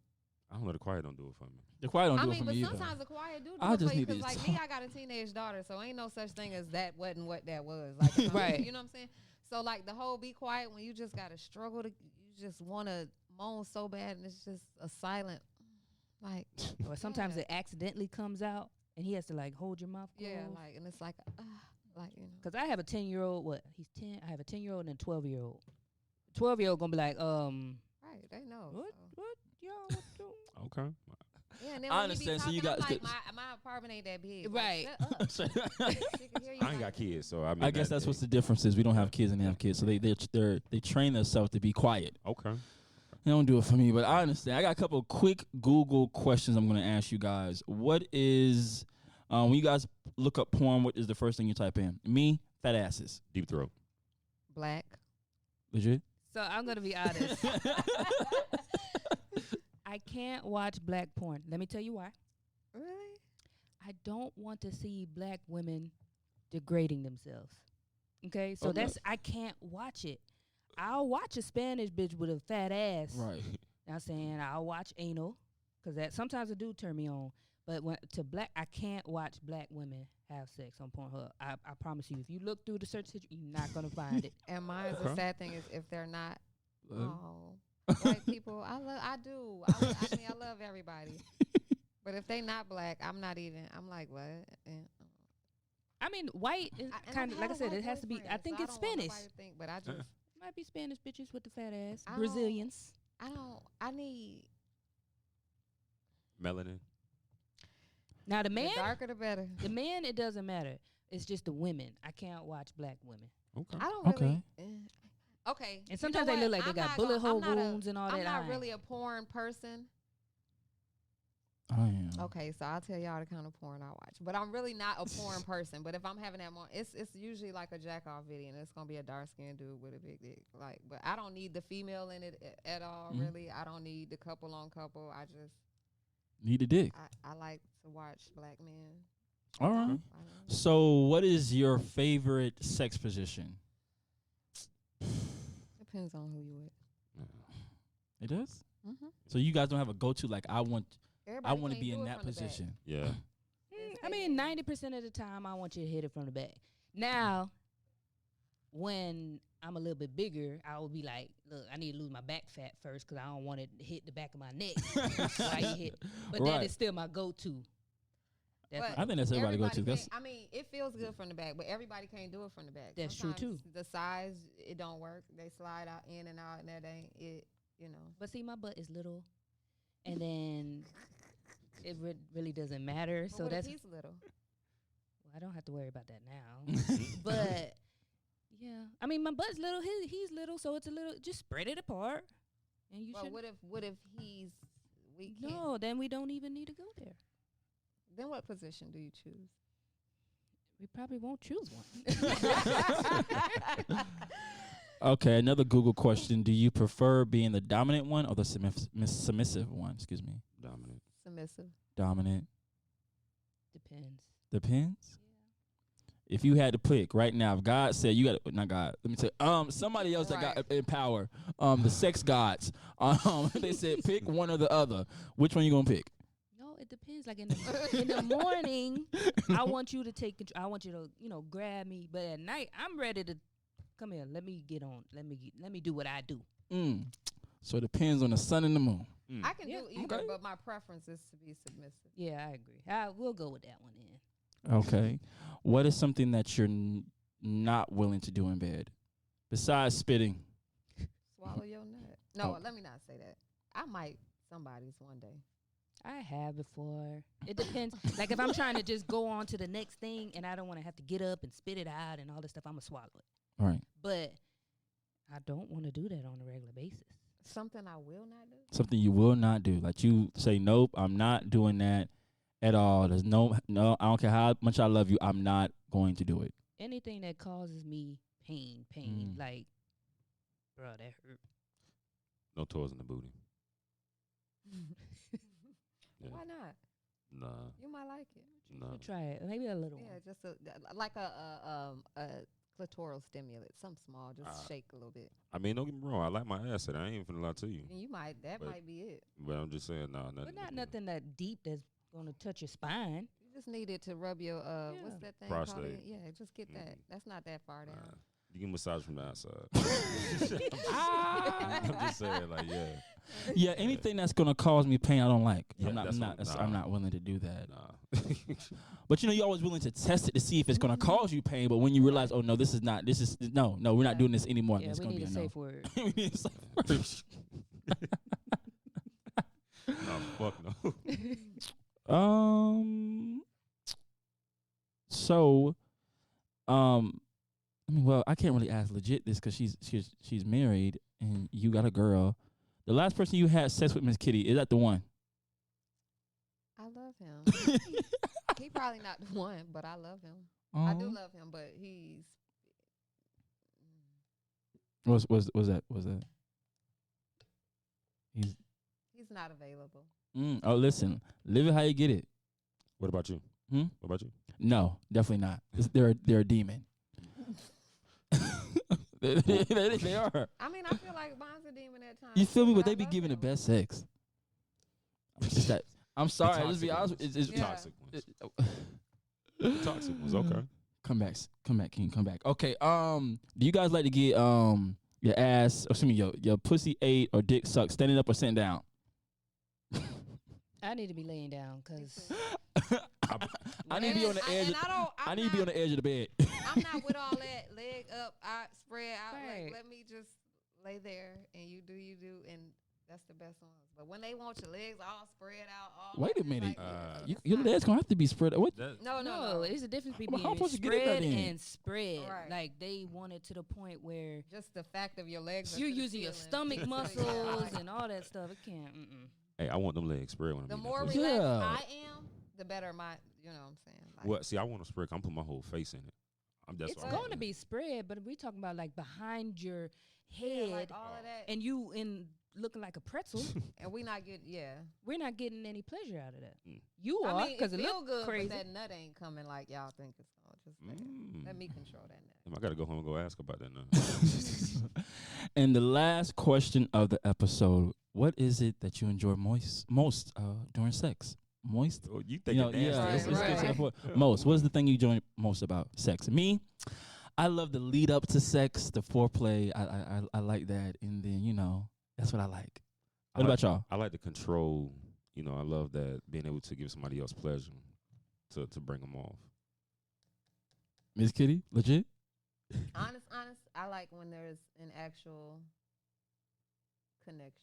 I don't know. The quiet don't do it for me. The quiet don't I do mean, it for but me either. sometimes the quiet do I it just for you. need Because to like talk. me, I got a teenage daughter, so ain't no such thing as that wasn't what that was. Like, Right. You know what I'm saying? So like the whole be quiet when you just got to struggle to, you just want to moan so bad and it's just a silent, like. Or sometimes it accidentally comes out and he has to like hold your mouth closed. Yeah, like, and it's like, like, you know. Because I have a 10-year-old, he's 10. I have a 10-year-old and a 12-year-old. 12-year-old gonna be like, Right, they know. what So. y'all what do? Okay. Yeah, and then I when understand, You so be you talking, got- I'm like, my apartment ain't that big. Right. Like, shut up. She can hear you I ain't like got kids, so I mean. I guess that's what's the difference is we don't have kids and they have kids, so they train themselves to be quiet. Okay. They don't do it for me, but I understand. I got a couple of quick Google questions I'm going to ask you guys. What is when you guys look up porn? What is the first thing you type in? Me, fat asses. Deep throat. black. Legit. So I'm gonna be honest. I can't watch black porn. Let me tell you why. Really? I don't want to see black women degrading themselves. Okay, so Okay. I can't watch it. I'll watch a Spanish bitch with a fat ass. Right. I'm saying I'll watch anal, cause that sometimes it do turn me on. But I can't watch black women have sex on Pornhub. I promise you, if you look through the search history, you're not gonna find it. And mine's Okay. the sad thing is if they're not. Uh. White people, I do. I mean, I love everybody. But if they not black, I'm not even. I'm like, what? And, I mean, white is and kind I've of like I had a said. white It has to be. I boyfriend, think so it's don't want Spanish. nobody to think, but I just, Might be Spanish bitches with the fat ass. I don't- Brazilians. I need Melanin. Now the the man, darker the better. the man, it doesn't matter. It's just the women. I can't watch black women. Okay. I don't really. Okay. And sometimes they look like they got bullet hole wounds and all I'm that. not I really a porn person. I am. Okay, so I'll tell y'all the kind of porn I watch. But I'm really not a porn person. But if I'm having that more, it's usually like a jack off video, and it's gonna be a dark skinned dude with a big dick. Like, but I don't need the female in it at all. Mhm. Really, I don't need the couple on couple. I just Need a dick. I like to watch black men. All right. I don't- So, what is your favorite sex position? Depends on who you with. It does. Mm-hmm. So you guys don't have a go-to like I want Everybody to can't be do in it that from the back. position. Yeah. I mean, 90% of the time, I want you to hit it from the back. Now, when I'm a little bit bigger, I would be like, look, I need to lose my back fat first because I don't want it to hit the back of my neck. While you hit. But that is still my go-to. I think that's everybody go-to. I mean, it feels good from the back, but everybody can't do it from the back. That's Sometimes true, too. The size, it don't work. They slide out in and out, and that ain't it, But see, my butt is little, and then it really doesn't matter. But so what that's if he's little. Well, I don't have to worry about that now. But yeah, I mean, my butt's little. He's little, so it's a little. Just spread it apart, and you. But what if he's weak? No, then we don't even need to go there. Then what position do you choose? We probably won't choose one. Okay, another Google question: do you prefer being the dominant one or the submissive one? Excuse me. Dominant. Submissive. Dominant. Depends. Depends. Yeah. If you had to pick right now, if God said you got not God, let me tell you, somebody else that got in power, the sex gods, they said pick one or the other. Which one you gonna pick? No, it depends. Like in the morning, I want you to take control. I want you to grab me. But at night, I'm ready to come here. Let me get on. Let me do what I do. So it depends on the sun and the moon. I can do either, but my preference is to be submissive. Yeah, I agree. We'll go with that one then. Okay. What is something that you're not willing to do in bed besides spitting? Swallow your nut. No, let me not say that. I might somebody's one day. I have before. It depends. Like if I'm trying to just go on to the next thing and I don't want to have to get up and spit it out and all this stuff, I'm going to swallow it. All right. But I don't want to do that on a regular basis. Something I will not do? Something you will not do. Like you say, nope, I'm not doing that at all. There's no, I don't care how much I love you, I'm not going to do it. Anything that causes me pain, like, bro, that hurt. No toys in the booty. Yeah. Why not? Nah. You might like it. No. Try it. Maybe a little one. Yeah, just like a clitoral stimulant, something small, just shake a little bit. I mean, don't get me wrong. I like my ass, and I ain't even finna lie to you. And that might be it. But I'm just saying, nah, nothing. But not nothing that deep that's gonna touch your spine. You just need it to rub your what's that thing prostate. called? Yeah, just get that. That's not that far down. You can massage from the outside. I'm just saying, like, yeah. Yeah, anything that's gonna cause me pain, I don't like. Yeah, I'm not willing to do that. Nah. But you're always willing to test it to see if it's gonna cause you pain. But when you realize, oh no, no, we're not doing this anymore. Yeah, it's we gonna need be a safe word. We need a safe word. No, fuck no. So, I mean, well, I can't really ask legit this because she's married and you got a girl. The last person you had sex with, Miss Kitty, is that the one? I love him. He probably not the one, but I love him. I do love him, but he's. Was that? He's not available. Oh, listen, live it how you get it. What about you? What about you? No, definitely not. They're a demon. they are. I mean, I feel like mine's a demon at times. You feel me? But they I be love giving him. the best sex. I'm sorry. Just be honest. It's toxic ones. Toxic ones. Okay. Come back, King. Come back. Okay. Do you guys like to get your ass, or excuse me, your pussy ate or dick sucked, standing up or sitting down? I need to be laying down because I need to be on the edge. I need to be on the edge of the bed. I'm not with all that leg up, spread out. Right. Like, let me just lay there and you do, and that's the best ones. But when they want your legs all spread out, wait a minute, like, your legs gonna have to be spread. What? No. It's a difference How between supposed to get in spread that in? and spread. Right. Like they want it to the point where just the fact of your legs. you're are to the using your ceiling. stomach muscles and all that stuff. It can't. Hey, I want them legs spread when I'm The eating more that pussy. relaxed Yeah. I am, the better my. You know what I'm saying? Like, Well, see, I want to spread. I'm putting my whole face in it. That's It's what I'm going to doing. be spread, but we're talking about like behind your yeah, head like all of that, and you in looking like a pretzel. and we not getting We're not getting any pleasure out of that. Mm. You I are mean, because it it feel look good, crazy. but that nut ain't coming like y'all think it's going. Just let me control that nut. I got to go home and go ask about that now. And the last question of the episode: what is it that you enjoy most during sex? Moist. Oh, you think Yeah. Right, Let's get to that right. point. Most. What is the thing you enjoy most about sex? Me, I love the lead up to sex, the foreplay. I like that, and then that's what I like. What about y'all? I like the control. I love that being able to give somebody else pleasure to bring them off. Miss Kitty, legit. Honest. I like when there's an actual connection.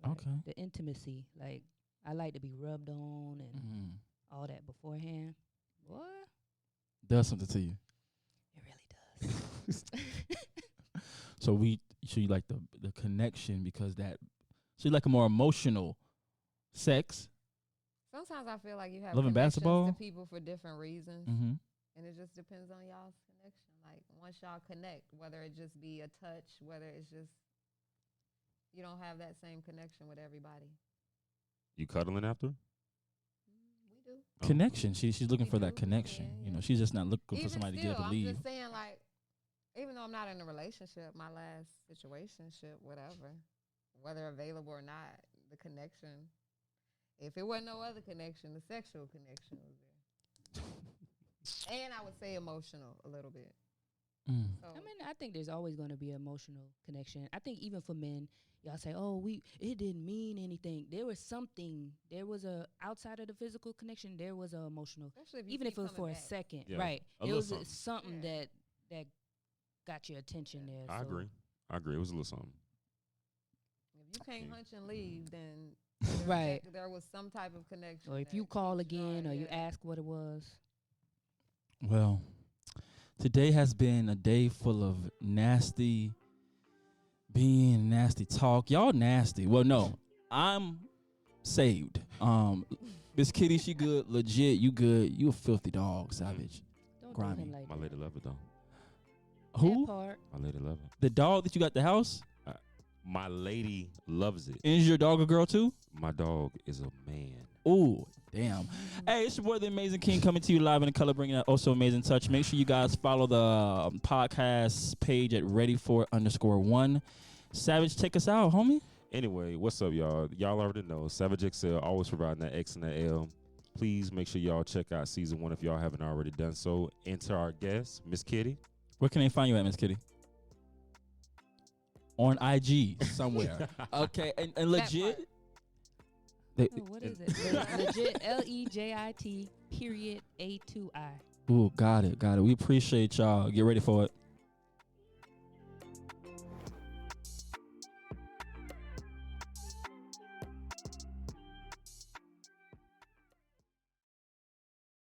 Okay. The intimacy, like I like to be rubbed on and all that beforehand. What? Does something to you. It really does. So you like the connection because so you like a more emotional sex. Sometimes I feel like you have Loving connections basketball? to people for different reasons, Mm-hmm. and it just depends on y'all's connection. Like once y'all connect, whether it just be a touch, whether it's just you don't have that same connection with everybody. You cuddling after? We do. Oh. Connection. She's looking We for that do. connection. Yeah. She's just not looking Even for somebody still, to get up and I'm leave. just saying, like, even though I'm not in a relationship, my last situationship, whatever, whether available or not, the connection. If it wasn't no other connection, the sexual connection was there. And I would say emotional a little bit. Mm. So, I mean, I think there's always going to be an emotional connection. I think even for men, y'all say, "Oh, it didn't mean anything." There was something. There was outside of the physical connection. There was a emotional, especially if you even if keep it was for coming a back. second, Yeah, right? a It little was something. something Yeah. that got your attention there. I so. agree. It was a little something. If you can't hunch and leave, then Right. there was some type of connection. Or if that you call keeps again, drawing, or you yeah. ask what it was. Well, today has been a day full of nasty talk. Y'all nasty. Well, no, I'm saved. Miss Kitty, she good. Legit, you good. You a filthy dog, savage. Don't Grimy. do him like My that. lady love it though. Who? That part. My lady love it. The dog that you got at the house? My lady loves it. Is your dog a girl too? My dog is a man. Ooh, damn. Hey, it's your boy, The Amazing King, coming to you live in the color, bringing that also amazing touch. Make sure you guys follow the podcast page at ready4_1. Savage, take us out, homie. Anyway, what's up, y'all? Y'all already know Savage XL always providing that X and that L. Please make sure y'all check out season 1 if y'all haven't already done so. And to our guest, Miss Kitty. Where can they find you at, Miss Kitty? On IG somewhere. Okay, and legit. Oh, what is it? Legit LEJIT _A2I. Ooh, got it. We appreciate y'all. Get ready for it.